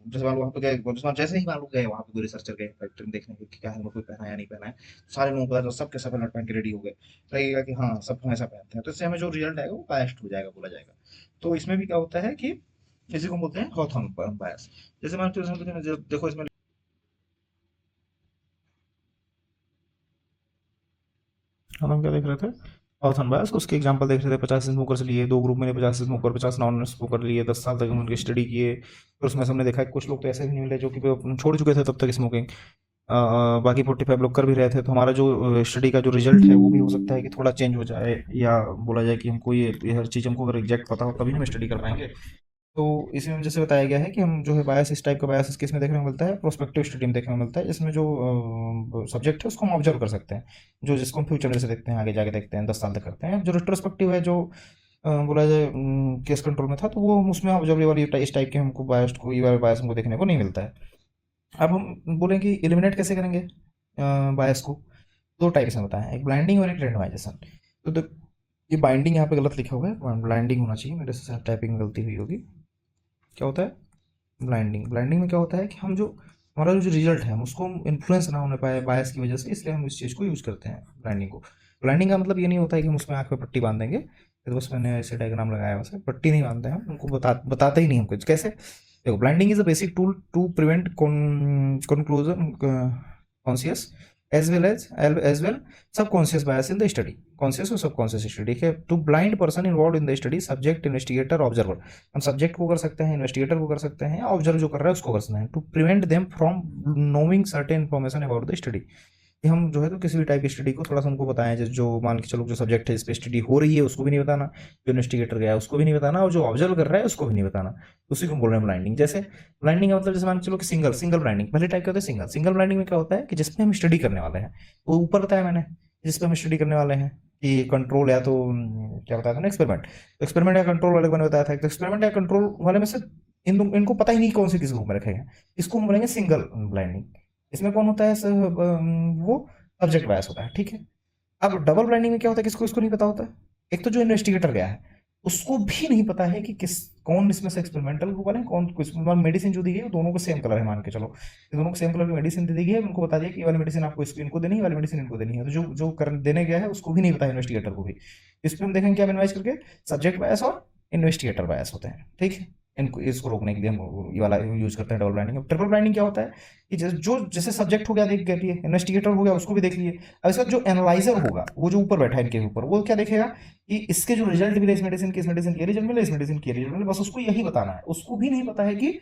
जैसे मान लो वहाँ पे गए, जैसे ही मान लो गए वहाँ पे, कोई रिसर्चर गए फैक्ट्री में देखने कि क्या हेलमेट कोई पहना है या नहीं पहना है, तो सारे लोगों को पता, सब के सब हेलमेट पहन के रेडी हो गए, लगेगा कि हाँ सब हमेशा पहनते हैं, तो इससे हमें जो रिजल्ट आएगा वो बायस्ड हो जाएगा, बोला जाएगा। तो इसमें भी क्या होता है कि इसी को बोलते हैं हॉथॉर्न बायस। जैसे मान लो देखो इसमें हम क्या देख रहे थे, हॉथॉर्न बायस। उसके एग्जांपल देख रहे थे, 50 स्मोकर्स लिए, दो ग्रुप में 50 स्मोकर, 50 नॉन स्मोकर लिए, 10 साल तक उनकी स्टडी किए। और उसमें से हमने देखा कि कुछ लोग तो ऐसे भी नहीं मिले जो कि छोड़ चुके थे तब तक स्मोकिंग, बाकी 45 लोग कर भी रहे थे। तो हमारा जो स्टडी का जो रिजल्ट है वो भी हो सकता है कि थोड़ा चेंज हो जाए, या बोला जाए कि हमको ये हर चीज़ हमको अगर एग्जैक्ट पता हो तभी हम स्टडी कर पाएंगे। तो इसी में जैसे बताया गया है कि हम जो है बायस, इस टाइप का बायस किस में देखने को मिलता है, प्रोस्पेक्टिव स्टडी में देखने को मिलता है, जिसमें जो सब्जेक्ट है उसको हम ऑब्जर्व कर सकते हैं, जो जिसको हम फ्यूचर में से देखते हैं, आगे जाके देखते हैं, 10 साल तक करते हैं। जो रिट्रोस्पेक्टिव है, जो बोला जाए केस कंट्रोल में था, तो वो हम उसमें ऑब्जर्वेबल इस टाइप के हमको बायस को, ये बायस हमको देखने को नहीं मिलता है। अब हम बोलें कि एलिमिनेट कैसे करेंगे बायस को, दो टाइप से बताएं, एक ब्लाइंडिंग और एक रेंडमाइजेशन। तो ये बाइंडिंग यहाँ पे गलत लिखा हुआ है, ब्लाइंडिंग होना चाहिए, मेरे से टाइपिंग में गलती हुई होगी। क्या होता है ब्लाइंडिंग, ब्लाइंडिंग में क्या होता है कि हम जो हमारा जो रिजल्ट है उसको हम इन्फ्लुएंस ना होने पाए बायस की वजह से, इसलिए हम इस चीज़ को यूज़ करते हैं ब्लाइंडिंग को। ब्लाइंडिंग का मतलब ये नहीं होता है कि हम उसमें आँख पे पट्टी बांध देंगे, तो बस मैंने ऐसे डायग्राम लगाया वैसे पट्टी नहीं बांधते हैं हम, उनको बताते ही नहीं हम कुछ कैसे। देखो, blinding is a basic tool to prevent conclusion conscious as well subconscious bias in the study, conscious और subconscious study है। to blind person involved in the study, subject, investigator, observer। हम सब्जेक्ट को कर सकते हैं, इन्वेस्टिगेटर को कर सकते हैं, ऑब्जर्व जो कर रहा है उसको कर सकते हैं। To prevent them from knowing certain information about the study, कि हम जो है तो किसी भी टाइप की स्टडी को थोड़ा सा उनको बताएं, जो मान के चलो जो सब्जेक्ट है जिस पे स्टडी हो रही है उसको भी नहीं बताना, जो इन्वेस्टिगेटर गया है उसको भी नहीं बताना, और जो ऑब्जर्व कर रहा है उसको भी नहीं बताना, उसी को हम बोल रहे हैं ब्लाइंडिंग। जैसे ब्लाइंडिंग का मतलब जैसे मान के चलो कि सिंगल सिंगल ब्लाइंडिंग, पहले टाइप क्या होता है सिंगल। सिंगल ब्लाइंडिंग में क्या होता है कि जिसपे हम स्टडी करने वाले हैं, वो ऊपर बताया मैंने, जिसपे हम स्टडी करने वाले हैं कि कंट्रोल या तो क्या बताया था ना, एक्सपेरिमेंट। तो एक्सपेरिमेंट या कंट्रोल वाले को मैंने बताया था, तो एक्सपेरिमेंट या कंट्रोल वाले में से इनको पता ही नहीं कौन से किस ग्रुप में रखेंगे, इसको हम बोलेंगे सिंगल ब्लाइंडिंग। इसमें कौन होता है वो सब्जेक्ट बायस होता है। ठीक है, अब डबल ब्लाइंडिंग में क्या होता है, किसको इसको नहीं पता होता है। एक तो जो इन्वेस्टिगेटर गया है उसको भी नहीं पता है कि कौन इसमें से एक्सपेरिमेंटल ग्रुप वाले हैं, कौन किस मेडिसिन जो दी गई है दोनों को सेम कलर है, मान के चलो ये दोनों को सेम कलर की मेडिसिन दे दी गई है, उनको बता दिया कि ये वाली मेडिसिन आपको इसको इनको देनी है, वाली मेडिसिन इनको देनी है, तो जो जो देने गया है उसको भी नहीं पता इन्वेस्टिगेटर को भी। इसमें हम देखेंगे क्या मिनिमाइज करके, सब्जेक्ट बायस और इन्वेस्टिगेटर बायस होते हैं, ठीक है। इनको इसको रोकने के लिए हम ये वाला यूज करते हैं डबल ब्लाइंडिंग। ट्रिपल ब्लाइंडिंग क्या होता है कि जो जैसे सब्जेक्ट हो गया देख लिए, इन्वेस्टिगेटर हो गया उसको भी देख लिए, अब इसका जो एनालाइजर होगा वो जो ऊपर बैठा है इनके ऊपर, वो क्या देखेगा कि इसके जो रिजल्ट मिले इस मेडिसिन की, इस मेडिसिन की रिजल्ट मिले, इस मेडिसिन की रिजल्ट मिले, बस उसको यही बताना है, उसको भी नहीं पता है कि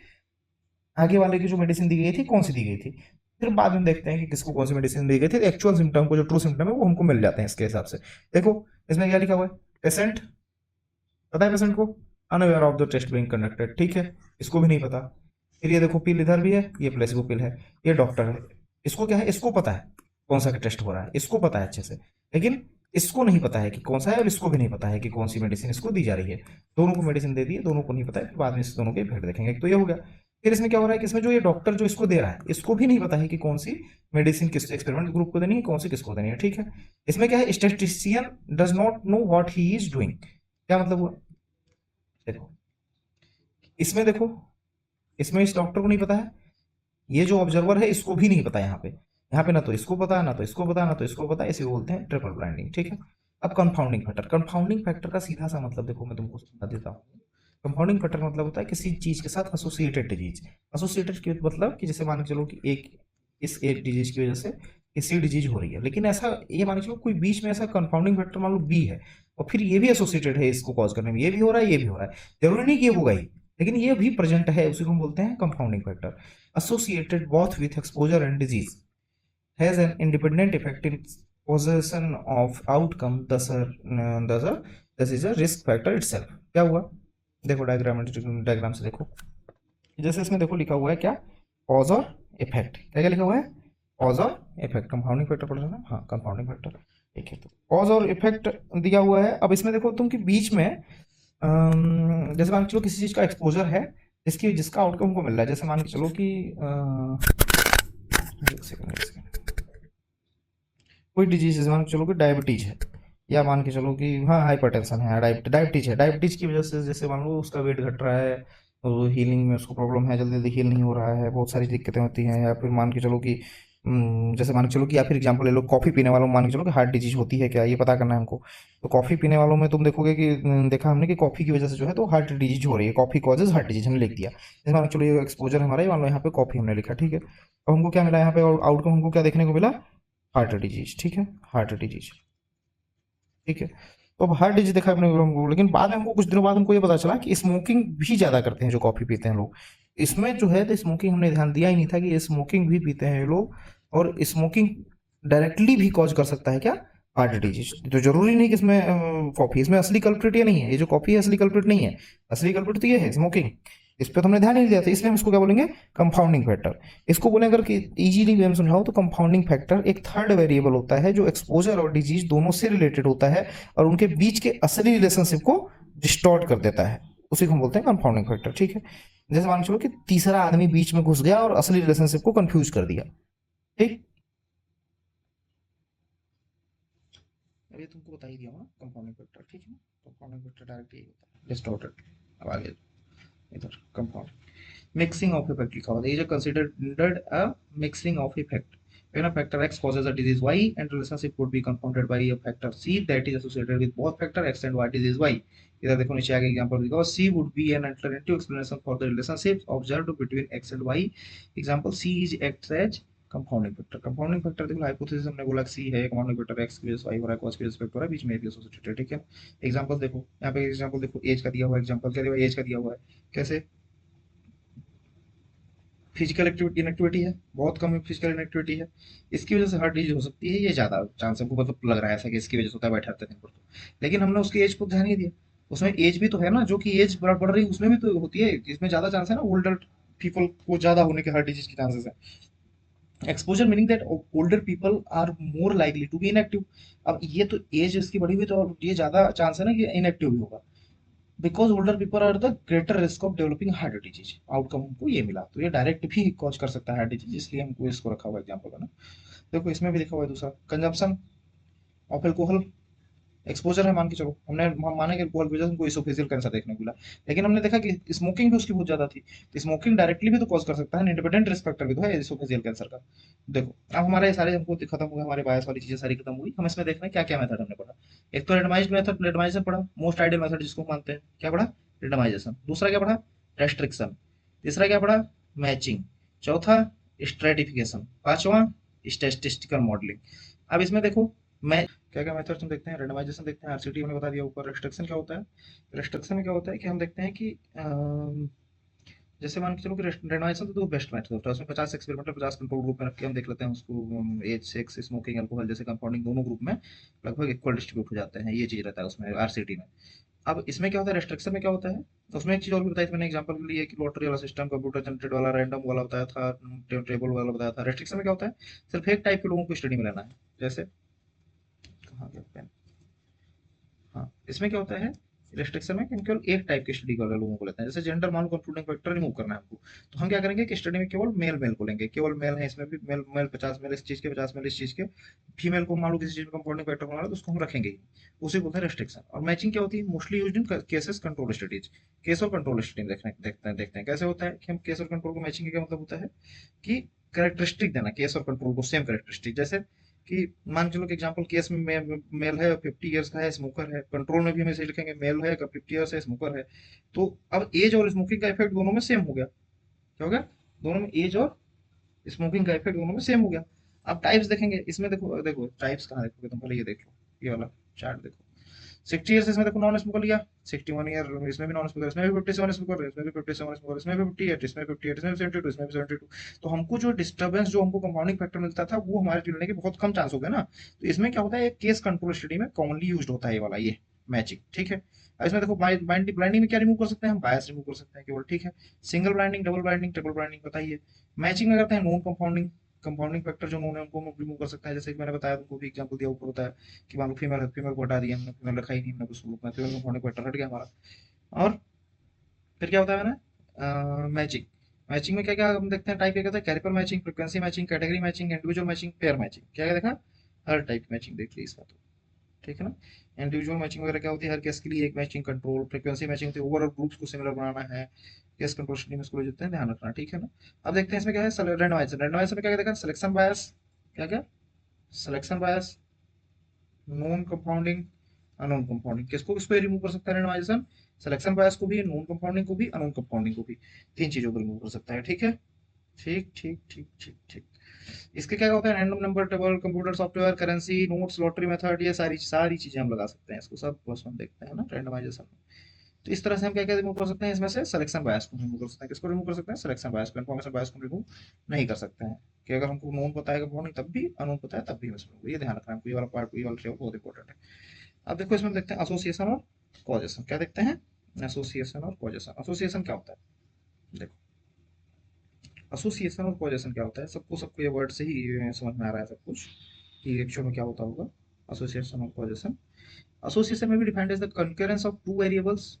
आगे वाले की जो मेडिसिन दी गई थी कौन सी दी गई थी। फिर बाद में देखते हैं कि किसको कौन सी मेडिसिन दी गई थी, एक्चुअल सिम्टम को जो ट्रू सिम्टम है वो हमको मिल जाते हैं इसके हिसाब से। देखो इसमें क्या लिखा हुआ है, पेशेंट, पता है पेशेंट को, unaware of the test being conducted, ठीक है, इसको भी नहीं पता। फिर ये देखो पिल इधर भी है, ये प्लेसिबो पिल है, ये डॉक्टर है, इसको क्या है, इसको पता है कौन सा टेस्ट हो रहा है, इसको पता है अच्छे से, लेकिन इसको नहीं पता है कि कौन सा है, और इसको भी नहीं पता है कि कौन सी मेडिसिन इसको दी जा रही है। दोनों को मेडिसिन दे दी है, दोनों को नहीं पता है, फिर बाद में इस दोनों के भेड़ देखेंगे। तो ये हो गया। फिर इसमें क्या हो रहा है कि इसमें जो ये डॉक्टर जो इसको दे रहा है इसको भी नहीं पता है कि कौन सी मेडिसिन किस एक्सपेरिमेंट ग्रुप को देनी है, कौन सी किसको देनी है, ठीक है। इसमें क्या है, statistician does not know what he is doing, क्या मतलब हुआ, देखो इसमें देखो, इसमें इस डॉक्टर को नहीं पता है, ये जो ऑब्जर्वर है इसको भी नहीं पता, यहाँ पे ना तो इसको पता, ना तो इसको पता, ना तो इसको पता, इसे बोलते हैं ट्रिपल ब्लाइंडिंग, ठीक है। अब कंपाउंडिंग फैक्टर, कंपाउंडिंग फैक्टर का सीधा सा मतलब देखो मैं तुमको समझा देता हूँ। कंपाउंडिंग फैक्टर मतलब होता है किसी चीज के साथ एसोसिएटेड डिजीज। एसोसिएटेड की मतलब कि जैसे मान के चलो कि एक डिजीज की वजह से किसी डिजीज हो रही है, लेकिन ऐसा ये मान के चलो कोई बीच में ऐसा कंपाउंडिंग फैक्टर मान लो बी है, और फिर ये भी एसोसिएटेड है इसको कॉज करने में, ये भी हो रहा है, ये भी हो रहा है, जरूरी नहीं कि ये होगा ही, लेकिन ये भी प्रेजेंट है, उसी को हम बोलते हैं compounding factor. associated both with exposure and disease, has an independent effect in possession of outcome, thus is a risk factor itself। क्या हुआ, देखो डायग्राम से देखो, जैसे इसमें देखो लिखा हुआ है क्या, कॉज और इफेक्ट, क्या क्या लिखा हुआ है, कॉज और इफेक्ट, कंपाउंडिंग फैक्टर पढ़ रहे ना, हाँ कंपाउंडिंग फैक्टर, ठीक है। तो कॉज और इफेक्ट दिया हुआ है। अब इसमें देखो तुम कि बीच में जैसे मान के चलो किसी चीज का एक्सपोजर है जिसका आउटकम को मिल रहा है, जैसे मान के चलो कि एक सेकंड, कोई डिजीज जैसे मान के चलो कि डायबिटीज है, या मान के चलो कि हाँ हाइपरटेंशन है, डायबिटीज है, डायबिटीज की वजह से जैसे मान लो उसका वेट घट रहा है, और हीलिंग में उसको प्रॉब्लम है, जल्दी जल्दी हील नहीं हो रहा है, बहुत सारी दिक्कतें होती हैं। या फिर मान के चलो कि जैसे मान के चलो कि, या फिर एग्जांपल ले लो, कॉफी पीने वालों में मान के चलो कि हार्ट डिजीज होती है क्या, ये पता करना है हमको। तो कॉफी पीने वालों में तुम देखोगे कि देखा हमने कि कॉफी की वजह से जो है तो हार्ट डिजीज हो रही है, कॉफी कॉजेज हार्ट डिजीज हमने लिख दिया। जैसे मान के चलो ये एक्सपोजर हमारा है, मान लो यहाँ पे कॉफी हमने लिखा, ठीक है, तो हमको क्या मिला यहाँ पे, आउटकम हमको क्या देखने को मिला, हार्ट डिजीज, ठीक है, हार्ट डिजीज, ठीक है। तो अब हार्ट डिजीज देखा अपने हमको, लेकिन बाद में हमको कुछ दिनों बाद हमको ये पता चला कि स्मोकिंग भी ज्यादा करते हैं जो कॉफी पीते हैं लोग, इसमें जो है तो स्मोकिंग हमने ध्यान दिया ही नहीं था कि स्मोकिंग भी पीते हैं ये लोग, और स्मोकिंग डायरेक्टली भी कॉज कर सकता है क्या, हार्ट डिजीज। तो जरूरी नहीं कि इसमें कॉफी, इसमें असली कल्प्रिट ये नहीं है, ये जो कॉफी है असली कल्प्रिट नहीं है, असली कल्प्रिट तो ये है स्मोकिंग, इस पर तो हमने ध्यान ही नहीं दिया था, इसलिए हम इसको क्या बोलेंगे, कंपाउंडिंग फैक्टर। इसको बोले अगर इजीली वे में समझाओ तो कंपाउंडिंग फैक्टर एक थर्ड वेरिएबल होता है जो एक्सपोजर और डिजीज दोनों से रिलेटेड होता है, और उनके बीच के असली रिलेशनशिप को डिस्टॉर्ट कर देता है, उसी को हम बोलते हैं कंपाउंडिंग फैक्टर, ठीक है। जैसे मान चलो कि तीसरा आदमी बीच में घुस गया और असली रिलेशनशिप को कंफ्यूज कर दिया, ठीक, ये तुमको बता ही दिया ना कंपाउंडिंग फैक्टर, ठीक है ना, कंपाउंडिंग फैक्टर डायरेक्ट यही होता है, डिस्टॉर्टेड। अब आगे इधर कंपाउंड mixing of effect लिखा हुआ है, these are considered a mixing of effect when a factor x causes a disease y and relationship could be confounded by a factor c that is associated with both factor x and y disease y। इधर देखो नीचे आगे example दिखा हुआ, c would be an alternative explanation for the relationships observed between x and y, example c is acts as compounding factor. Compounding factor देखो hypothesis हमने बोला सी है, कंपाउंडिंग फैक्टर एक्स की वजह से वाई हो रहा है, कॉस की वजह से इफेक्ट हो रहा है, बीच में भी एसोसिएटेड है, ठीक है। एग्जांपल देखो यहाँ पे, एग्जांपल देखो एज का दिया हुआ है, एग्जांपल क्या दिया हुआ है, एज का दिया हुआ है, कैसे, फिजिकल एक्टिविटी इनएक्टिविटी है, बहुत कम फिजिकल इनएक्टिविटी है, इसकी वजह से हार्ट डिजीज हो सकती है, ये ज्यादा चांस हमको मतलब लग रहा है ऐसा कि इसकी वजह से होता है, बैठे रहते दिन भर तो, लेकिन हमने उसकी एज को ध्यान नहीं दिया, उसमें एज भी तो है ना, जो कि एज बढ़ रही है उसमें भी तो होती है, इसमें ज्यादा चांस है ना, ओल्डर पीपल को ज्यादा होने के हार्ट डिजीज के चांसेस है। Exposure meaning that older people are more likely to be inactive. अब ये तो एज इसकी बढ़ी हुई तो ये ज्यादा चांस है ना कि इनएक्टिव भी होगा, because older people are the greater risk of developing heart disease. Outcome हमको ये मिला, तो ये डायरेक्ट भी कॉज कर सकता है हार्ट डिजीज, इसलिए हमको इसको रखा हुआ एग्जाम्पल है ना। देखो इसमें भी लिखा हुआ है दूसरा, कंजम्पशन ऑफ एल्कोहल, एक्सपोजर है मान के चलो, हम माने कि अल्कोहल की वजह से हमको इसोफेजियल कैंसर देखने को मिला, लेकिन हमने देखा कि स्मोकिंग भी उसकी बहुत ज्यादा थी, तो स्मोकिंग डायरेक्टली भी तो कॉज कर सकता है, इंडिपेंडेंट रिस्क फैक्टर भी तो है इसोफेजियल कैंसर का। देखो अब हमारे ये सारे हमको खत्म हुए, हमारे बायस वाली चीजें सारी खत्म हुई, हम इसमें देखना है क्या क्या मेथड हमने पढ़ा। एक तो रेंडमाइज्ड मेथड, रेंडमाइजेशन पढ़ा, मोस्ट आइडियल मेथड जिसको हम मानते हैं, क्या पढ़ा, रेंडमाइजेशन। दूसरा क्या पढ़ा, रेस्ट्रिक्शन। तीसरा क्या पढ़ा, मैचिंग। चौथा स्ट्रेटिफिकेशन। पांचवा स्टैटिस्टिकल मॉडलिंग। अब इसमें देखो मैं क्या क्या मेथड्स हम देखते हैं, रेंडमाइजेशन देखते हैं, आरसीटी हमने बता दिया ऊपर। रेस्ट्रिक्शन क्या होता है, रेस्ट्रिक्शन में क्या होता है कि हम देखते हैं कि जैसे मान के चलो कि रेंडमाइजेशन तो बेस्ट मेथड होता है, उसमें 50 एक्सपेरिमेंटल 50 कंट्रोल ग्रुप में रख के हम देख लेते हैं उसको, एज सेक्स स्मोकिंग अल्कोहल जैसे कंपाउंडिंग दोनों ग्रुप में लगभग इक्वल डिस्ट्रीब्यूट हो जाते हैं, ये चीज रहता है उसमें आरसीटी में। अब इसमें क्या होता है, रेस्ट्रिक्शन में क्या होता है, तो उसमें एक चीज और भी बताई थी मैंने एग्जांपल के लिए कि लॉटरी वाला सिस्टम, कंप्यूटर जनरेटेड वाला, रैंडम वाला बताया था, टेबल वाला बताया था। रेस्ट्रिक्शन में क्या होता है, सिर्फ एक टाइप के लोगों को स्टडी में लेना है। जैसे कहाँ गया पेन, हाँ इसमें क्या होता है, रेस्ट्रिक्शन में कि हम केवल एक टाइप के स्टडी वाले लोगों को लेते हैं। जैसे जेंडर मान लो कंफ्यूजिंग फैक्टर रिमूव करना है हमको, तो हम क्या करेंगे कि स्टडी में केवल मेल मेल को लेंगे, केवल मेल है इसमें भी, मेल मेल 50 मेल इस चीज के, 50 मेल इस चीज के। फीमेल को मान लो किसी चीज में कंपाउंडिंग फैक्टर बना रहे तो उसको हम रखेंगे ही, उसे बोलते हैं रेस्ट्रिक्शन। और मैचिंग क्या होती है, mostly used in cases control studies. Case और कंट्रोल स्टडी देखते हैं कैसे होता है कि हम केस और कंट्रोल को मैचिंग का क्या मतलब होता है कि कैरेक्टरिस्टिक देना केस और कंट्रोल को सेम कैरेक्टरिस्टिक। जैसे कि मान चलो कि एग्जांपल केस में मेल है 50 इयर्स का है, स्मोकर है, कंट्रोल में भी हम ऐसे ही लिखेंगे मेल है 50 इयर्स है, स्मोकर है। तो अब एज और स्मोकिंग का इफेक्ट दोनों में सेम हो गया। क्या हो गया, दोनों में एज और स्मोकिंग का इफेक्ट दोनों में सेम हो गया। अब टाइप्स देखेंगे इसमें, देखो देखो टाइप्स कहाँ देखोगे तुम, पहले ये देख लो, ये वाला चार्ट देखो। 60 ईयर्स इसमें देखो नॉन स्मोकर लिया, 61 ईयर इसमें भी नॉन स्मोकर, इसमें भी 57 स्मोकर, इसमें भी 57 स्मोकर, इसमें भी 58, इसमें 58, इसमें भी 72, इसमें भी 72। तो हमको जो डिस्टर्बेंस, जो हमको कंपाउंडिंग फैक्टर मिलता था वो हमारे मिलने के बहुत कम चांस हो गए ना। तो इसमें क्या होता है, एक केस कंट्रोल स्टडी में कॉमनली यूज होता है ये वाला, ये मैचिंग, ठीक है। अब इसमें देखो ब्लाइंडिंग में क्या रिमूव कर सकते हैं हम, बायस रिमूव कर सकते हैं केवल, ठीक है। Single blinding, double blinding, triple blinding बताइए। मैचिंग में करते हैं नॉन कंपाउंडिंग, कंपाउंडिंग फैक्टर जो नॉन है उनको हम रिमूव कर सकते हैं। जैसे कि मैंने बताया तुमको भी एग्जांपल दिया ऊपर, होता है कि मान लो फीमेल है, फीमेल को हटा दिया हमने, फीमेल रखा ही नहीं हमने कुछ ग्रुप में, फीमेल कंपाउंडिंग फैक्टर हट गया हमारा। और फिर क्या होता है मैंने मैचिंग। मैचिंग में क्या क्या हम देखते हैं, टाइप क्या कहता है, caliper matching, frequency matching, category matching, individual matching, pair matching. क्या क्या देखा, हर टाइप की मैचिंग देख ली इसमें तो, ठीक है ना। इंडिविजुअल मैचिंग वगैरह क्या होती है, हर केस के लिए एक मैचिंग कंट्रोल। फ्रीक्वेंसी मैचिंग होती है ओवरऑल ग्रुप्स को सिमिलर बनाना है, केस कंट्रोल स्टडी में इसको देते हैं ध्यान रखना, ठीक है ना। अब देखते हैं इसमें क्या है, रैंडमाइजेशन। रैंडमाइजेशन में क्या क्या देखा, सिलेक्शन बायस, क्या क्या, सिलेक्शन बायस, नॉन कंपाउंडिंग, अनोन कंपाउंडिंग। किसको किसको रिमूव कर सकता है रेंडमाइजेशन, सिलेक्शन बायस को भी, नॉन कंपाउंडिंग को भी, अनोन कंपाउंडिंग को भी, तीन चीजों को रिमूव कर सकता है, ठीक है। ठीक ठीक ठीक ठीक ठीक। इसके क्या होता है, random number table, computer software, currency, notes, lottery method, ये सारी सारी चीजें हम लगा सकते हैं इसको, सब बस हम देखते हैं ना रैंडमाइजेशन में। तो इस तरह से हम क्या क्या रिमूव कर सकते हैं, इसमें से सिलेक्शन बायस को रिमूव कर सकते हैं। किसको रिमूव कर सकते हैं, सिलेक्शन बायस को। इन्फॉर्मेशन बायस को रिमूव नहीं कर सकते हैं, कि अगर हमको नोन पता है कंपाउंडिंग तब भी, अनोन पता है तब भी हम इसमें, ये ध्यान रखना है हमको, ये वाला पार्ट, ये वाला टेबल बहुत इंपॉर्टेंट है। अब देखो इसमें देखते हैं एसोसिएशन और कॉजेशन। क्या देखते हैं, एसोसिएशन और कॉजेशन। एसोसिएशन क्या होता है, देखो एसोसिएशन और कॉजेशन क्या होता है, सबको सबको ये वर्ड से ही समझ में आ रहा है सब कुछ कि एक्चुअल में क्या होता होगा एसोसिएशन और कॉजेशन। एसोसिएशन में भी defined as the concurrence of two variables.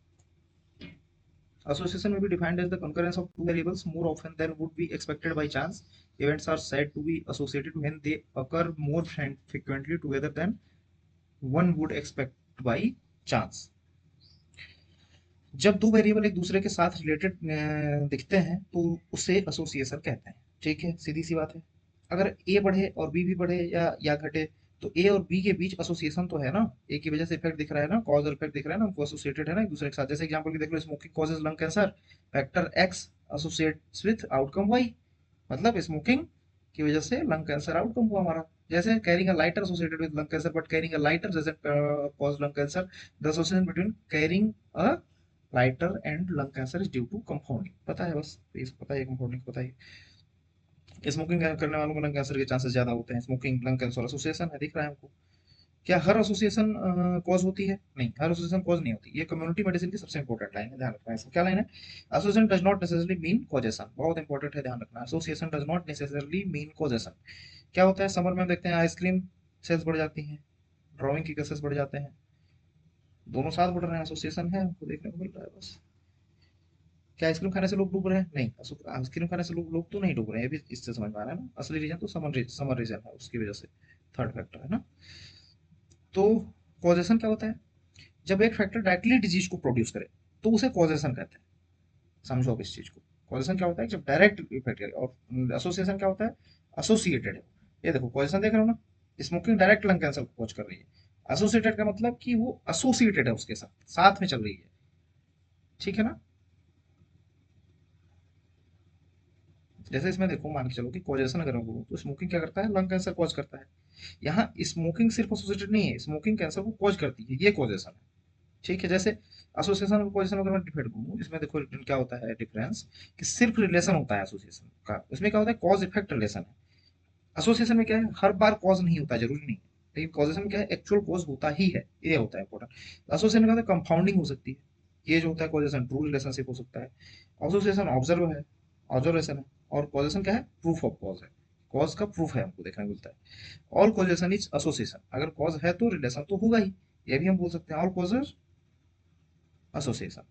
Association may be defined as the concurrence of two variables more often than would be expected by chance. Events are said to be associated when they occur more frequently together than one would expect by chance. जब दो variable एक दूसरे के साथ related दिखते हैं तो उसे एसोसिएशन कहते हैं, ठीक है, सीधी सी बात है। अगर ए बढ़े और बी भी बढ़े या घटे तो ए और बी के बीच एसोसिएशन तो है ना, ए की वजह से इफेक्ट दिख रहा है ना, कॉजल इफेक्ट दिख रहा है ना, हमको एसोसिएटेड है ना एक दूसरे के साथ। जैसे एग्जांपल की देख लो, smoking causes lung cancer, factor X associates with outcome Y, मतलब स्मोकिंग की वजह से लंग कैंसर आउटकम हुआ हमारा। जैसे carrying a lighter associated with lung cancer but carrying a lighter doesn't cause lung cancer, the association between carrying a lighter and lung cancer is due to confounding. पता है, बस ये पता है, compounding पता है। स्मोकिंग करने वालों को लंग कैंसर के चांसेस ज्यादा होते हैं, स्मोकिंग लंग कैंसर एसोसिएशन है, दिख रहा है हमको। क्या हर एसोसिएशन कॉज होती है, नहीं, हर एसोसिएशन कॉज नहीं होती। ये कम्युनिटी मेडिसिन की सबसे इंपॉर्टेंट लाइन है, ध्यान रखना है इसको। क्या लाइन है, association does not necessarily mean causation, बहुत इंपॉर्टेंट है, ध्यान रखना। Association does not necessarily mean causation. क्या होता है, समर में हम देखते हैं आइसक्रीम सेल्स बढ़ जाती हैं, ड्राइंग की केसेस बढ़ जाते हैं, दोनों साथ बढ़ रहे हैं, एसोसिएशन है, हमको देखने को मिल रहा है बस। क्या आइसक्रीम खाने से लोग डूब रहे हैं, नहीं, आइसक्रीम खाने से लोग तो नहीं डूब रहे हैं, ये भी इससे समझ में आ रहा है ना। असली रीजन तो समर रीजन है, उसकी वजह से थर्ड फैक्टर है ना। तो कॉजेशन क्या होता है? जब एक फैक्टर डायरेक्टली डिजीज को प्रोड्यूस करे तो उसे कॉजेशन कहते हैं। समझो आप इस चीज को। कॉजेशन क्या होता है? जब डायरेक्ट इफेक्ट करे। और एसोसिएशन क्या होता है? एसोसिएटेड है। ये देखो कॉजेशन देख रहे हो ना, स्मोकिंग डायरेक्ट लंग कैंसर को कॉज कर रही है। एसोसिएटेड का मतलब कि वो एसोसिएटेड है उसके साथ, साथ में चल रही है। ठीक है ना? जैसे इसमें देखो, मान के चलो कि कॉजेशन अगर हम बोलो तो स्मोकिंग क्या करता है? लंग कैंसर कॉज करता है। यहाँ स्मोकिंग सिर्फ एसोसिएटेड नहीं है, स्मोकिंग कैंसर को कॉज करती है, ये कॉजेशन है। ठीक है? जैसे एसोसिएशन और पोजीशन अगर मैं डिफाइन करूँ, इसमें देखो क्या होता है डिफरेंस, कि सिर्फ रिलेशन होता है एसोसिएशन का। उसमें क्या होता है? कॉज इफेक्ट रिलेशन है। एसोसिएशन में क्या है? हर बार कॉज नहीं होता, जरूरी नहीं है। लेकिन कॉजेशन में क्या है? एक्चुअल कॉज होता ही है, ये होता है इंपॉर्टेंट। एसोसिएशन में क्या होता है? कंपाउंडिंग हो सकती है। ये जो होता है कॉजेशन ट्रू रिलेशनशिप हो सकता है। एसोसिएशन ऑब्जर्व है, ऑब्जर्वेशन है। और कॉजेशन क्या है? प्रूफ ऑफ कॉज है। कॉज का प्रूफ है, हमको देखने को मिलता है। All causation is association. अगर कॉज है तो रिलेशन तो होगा ही, ये भी हम बोल सकते हैं। All causes association,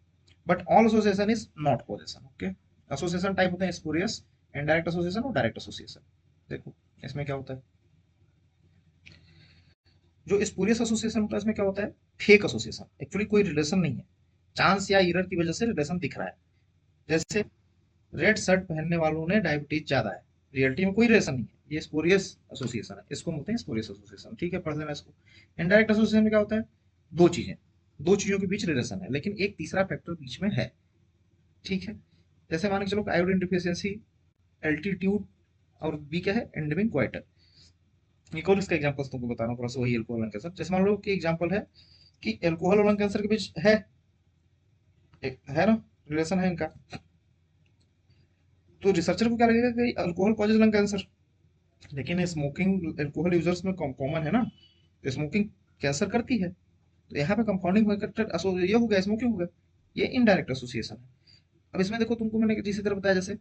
but all association is not causation. Okay, association type होते हैं स्पूरियस, इनडायरेक्ट एसोसिएशन और डायरेक्ट एसोसिएशन। देखो इसमें क्या होता है, जो स्पूरियस एसोसिएशन होता है इसमें क्या होता है? फेक एसोसिएशन, एक्चुअली कोई रिलेशन नहीं है, चांस या एरर की वजह से रिलेशन दिख रहा है। जैसे रेड शर्ट पहनने वालों ने डायबिटीज ज्यादा है, रियलिटी में कोई रिलेशन नहीं है, ये स्पूरियस एसोसिएशन है, इसको बोलते हैं स्पूरियस एसोसिएशन। ठीक है, पढ़ लेना इसको। इनडायरेक्ट एसोसिएशन में क्या होता है? दो चीजें, दो चीजों के बीच रिलेशन है लेकिन एक तीसरा फैक्टर बीच में है। ठीक है? जैसे मान के चलो आयोडीन डिफिशियंसी, एल्टीट्यूड, और बी क्या है? Endemic quieter. एक और इसका एग्जांपल्स तुमको बता रहा हूँ थोड़ा सा, वही एल्कोहल लंग कैंसर। जैसे मान लो कि एग्जांपल है कि एल्कोहल और लंग कैंसर के बीच है, एक है ना, रिलेशन है इनका। तो रिसर्चर को क्या लगेगा कि अल्कोहल कॉजेज लंग कैंसर, लेकिन स्मोकिंग अल्कोहल यूजर्स में कॉमन है ना, तो स्मोकिंग कैंसर करती है। तो यहाँ पे कंपाउंडिंग ये हो गया, स्मोकिंग हो गया, ये इनडायरेक्ट एसोसिएशन है। अब इसमें देखो, तुमको मैंने जिस तरह बताया, जैसे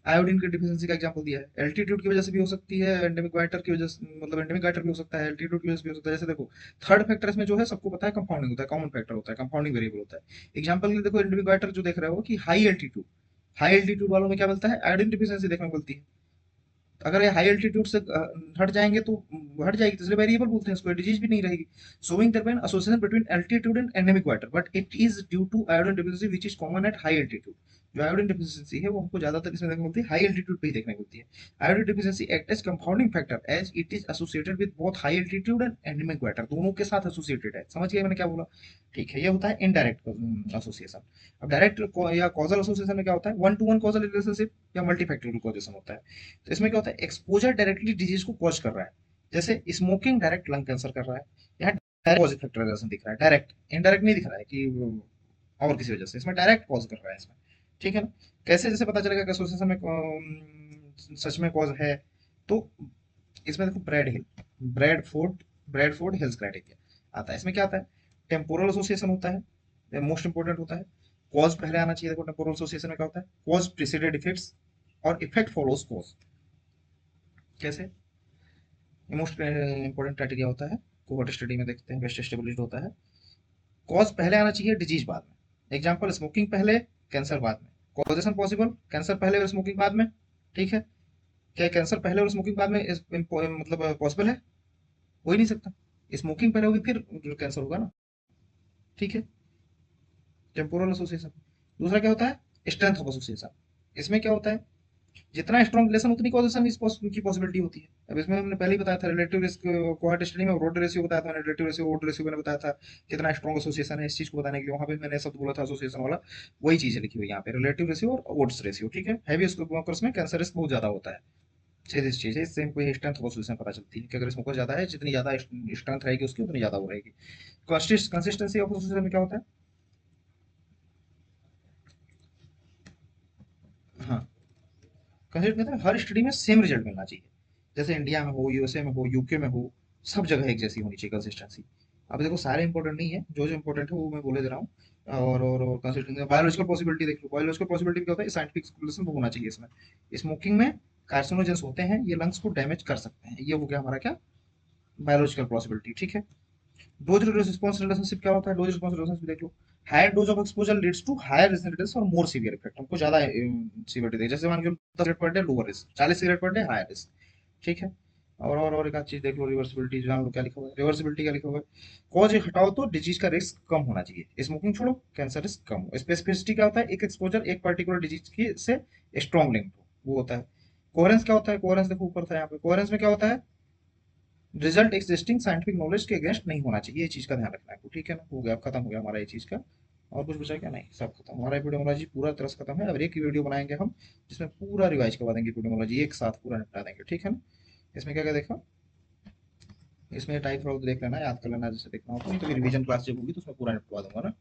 आयोडीन की डिफिशियंसी का एग्जांपल दिया है, एल्टीट्यूड की वजह से भी हो सकती है, एंडेमिक वाइटर की वजह से, मतलब एंडेमिक वाइटर भी हो सकता है, एल्टीट्यूड की वजह से भी हो सकता है। जैसे देखो, थर्ड फैक्टर इसमें जो है सबको पता है कंपाउंडिंग होता है, कॉमन फैक्टर होता है, कंपाउंडिंग वेरिएबल होता है। एग्जांपल के लिए देखो, एंडेमिक वाइटर जो देख रहे हो कि हाई एल्टीट्यूड वालों में क्या मिलता है? आयोडीन डिफिशियंसी देखने को मिलती है। अगर ये हाई एल्टीट्यूड से हट जाएंगे तो हट जाएगी, तो इसलिए वेरिएबल बोलते हैं इसको, डिजीज भी नहीं रहेगी। Showing there been association between altitude and endemic water, but it is due to iodine deficiency which is common at high altitude. जो आयोडीन डिफिशियंसी है वो हमको ज्यादातर इसमें देखने को मिलती है हाई एल्टीट्यूड पे ही देखने को मिलती है। Iodine deficiency act as compounding factor as it is associated with both high altitude and endemic water, दोनों के साथ एसोसिएटेड है। समझ गए मैंने क्या बोला? ठीक है, ये होता है इनडायरेक्ट एसोसिएशन। अब डायरेक्ट या कॉजल एसोसिएशन में क्या होता है? One two one causal relationship या मल्टीफैक्टोरियल कॉजेशन होता है। तो इसमें क्या होता है? एक्सपोजर डायरेक्टली डिजीज को कॉज कर रहा है। जैसे स्मोकिंग डायरेक्ट लंग कैंसर कर रहा है, यहाँ डायरेक्ट कॉज इफेक्ट रिलेशन दिख रहा है, डायरेक्ट, इनडायरेक्ट नहीं दिख रहा है कि और किसी वजह से, इसमें डायरेक्ट कॉज कर रहा है इसमें। ठीक है ना? कैसे जैसे पता चलेगा कि एसोसिएशन में सच में कॉज है? तो इसमें देखो, ब्रैडफोर्ड हेल्थ क्राइटेरिया आता है। इसमें क्या आता है? टेम्पोरल एसोसिएशन होता है, मोस्ट इंपोर्टेंट होता है। कॉज पहले आना चाहिए। देखो टेम्पोरल एसोसिएशन में क्या होता है? कॉज प्रिसीडेड इफेक्ट्स और इफेक्ट फॉलोज कॉज। कैसे? मोस्ट इंपोर्टेंट क्राइटेरिया होता है, कोहॉर्ट स्टडी में देखते हैं, बेस्ट एस्टेब्लिश्ड होता है। कॉज पहले आना चाहिए, डिजीज बाद में। एग्जांपल, स्मोकिंग पहले, कैंसर बाद में। कॉजेशन पॉसिबल, कैंसर पहले और स्मोकिंग बाद में। ठीक है? क्या कैंसर पहले और स्मोकिंग बाद में मतलब पॉसिबल है? हो ही नहीं सकता। स्मोकिंग पहले होगी फिर कैंसर होगा ना। ठीक है? Temporal association. दूसरा क्या होता है? Strength of association. इसमें क्या होता है? जितना स्ट्रॉन्ग रिलेशन उतनी कॉजेशन की पॉसिबिलिटी होती है। अब इसमें हमने पहले ही बताया था, रिलेटिव रिस्क कोहॉर्ट स्टडी में रोड रेशियो बताया था मैंने, रिलेटिव रेशियो ओड रेशियो मैंने बताया था, कितना स्ट्रॉन्ग एसोसिएशन है। इस चीज को बताने के लिए वहां पे मैंने शब्द बोला था एसोसिएशन वाला, वही चीज लिखी हुई है यहाँ पे, रिलेटिव रेशियो और ओड्स रेशियो। ठीक है? हैवी स्मोकर्स में कैंसर रिस्क बहुत ज्यादा होता है। सीधी चीज है, इससे हमको स्ट्रेंथ ऑफ एसोसिएशन पता चलती है कि अगर स्मोकर ज्यादा है, जितनी ज्यादा स्ट्रेंथ रहेगी उसकी उतनी ज्यादा वो रहेगी। कंसिस्टेंसी ऑफ एसोसिएशन में क्या होता है? हाँ, कंसिडर करते हैं हर स्टडी में सेम रिजल्ट मिलना चाहिए। जैसे इंडिया में हो, यूएसए में हो, यूके में हो, सब जगह एक जैसी होनी चाहिए कंसिस्टेंसी। अब देखो सारे इंपॉर्टेंट नहीं है, जो जो इंपॉर्टेंट है वो मैं बोले दे रहा हूँ। और कंसिस्टेंसी, बायोलॉजिकल पॉसिबिलिटी देख लो। बायोलॉजिकल पॉसिबिलिटी क्या होता है? साइंटिफिक एक्सप्लेनेशन वो होना चाहिए इसमें। स्मोकिंग में कार्सिनोजेंस होते हैं, ये लंग्स को डैमेज कर सकते हैं, ये हो गया हमारा क्या? Biological possibility. ठीक है? डोज रिस्पॉन्स रिलेशनशिप क्या होता है? डोज रिस्पॉन्स रिलेशनशिप देख लो। Higher dose of exposure leads to higher resistance और मोर सीवियर इफेक्ट, हमको ज्यादा सीवियरिटी दे। जैसे मान के 10 cigarette per day lower risk, 40 cigarette per day higher risk. ठीक है? और एक आध चीज देख लो, रिवर्सिबिलिटी जान लो क्या लिखा हुआ है। रिवर्सिबिलिटी क्या लिखा हुआ है, कॉज हटाओ तो डिजीज का रिस्क कम होना चाहिए, स्मोकिंग छोड़ो कैंसर रिस्क कम हो। स्पेसिफिसिटी क्या होता है, एक एक्सपोजर एक पर्टिकुलर डिजीज की से स्ट्रॉन्ग लिंक हो, वो होता है। कोहेरेंस क्या होता है, कोहेरेंस देखो ऊपर था यहाँ पे, कोहेरेंस में क्या होता है, रिजल्ट एग्जिस्टिंग साइंटिफिक नॉलेज के अगेंस्ट नहीं होना चाहिए, ये चीज का ध्यान रखना है आपको, ठीक है ना। हो गया, अब खत्म हो गया हमारा ये चीज का। और कुछ बचा क्या, नहीं, सब खत्म, हमारा एपिडेमोलॉजी पूरा तरह से खत्म है। अब एक वीडियो बनाएंगे हम जिसमें पूरा रिवाइज करवा देंगे एपिडेमोलॉजी, एक साथ पूरा निपटा देंगे, ठीक है ना। इसमें क्या क्या देखा, इसमें टाइप ऑफ देख लेना, याद कर लेना, जैसे देखना होगा, नहीं तो रिवीजन क्लास जब होगी तो उसमें पूरा निपटवा दूंगा ना।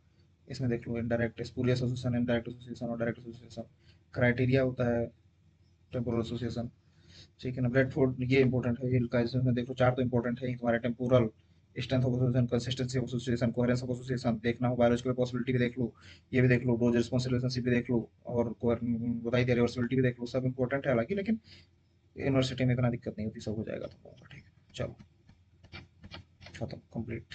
इसमें देख लो, indirect spurious association, indirect association और डायरेक्ट एसोसिएशन, क्राइटेरिया होता है टेम्पोरल एसोसिएशन, ठीक है ना। ब्रेडफोर्ड ये इंपॉर्टेंट है, ये का इसमें देखो चार तो इंपॉर्टेंट है ही तुम्हारे, temporal, strength of association, consistency of association, coherence of association देखना हो, बायोलॉजिकल पॉसिबिलिटी भी देख लो, ये भी देख लो, डोज रिस्पॉन्स रिलेशनशिप भी देख लो, और बताई दिया रिवर्सिबिलिटी भी देख लो, सब इंपॉर्टेंट है हालांकि, लेकिन यूनिवर्सिटी में इतना दिक्कत नहीं होती, सब हो जाएगा तुम लोगों का, ठीक है। चलो खत्म, कंप्लीट।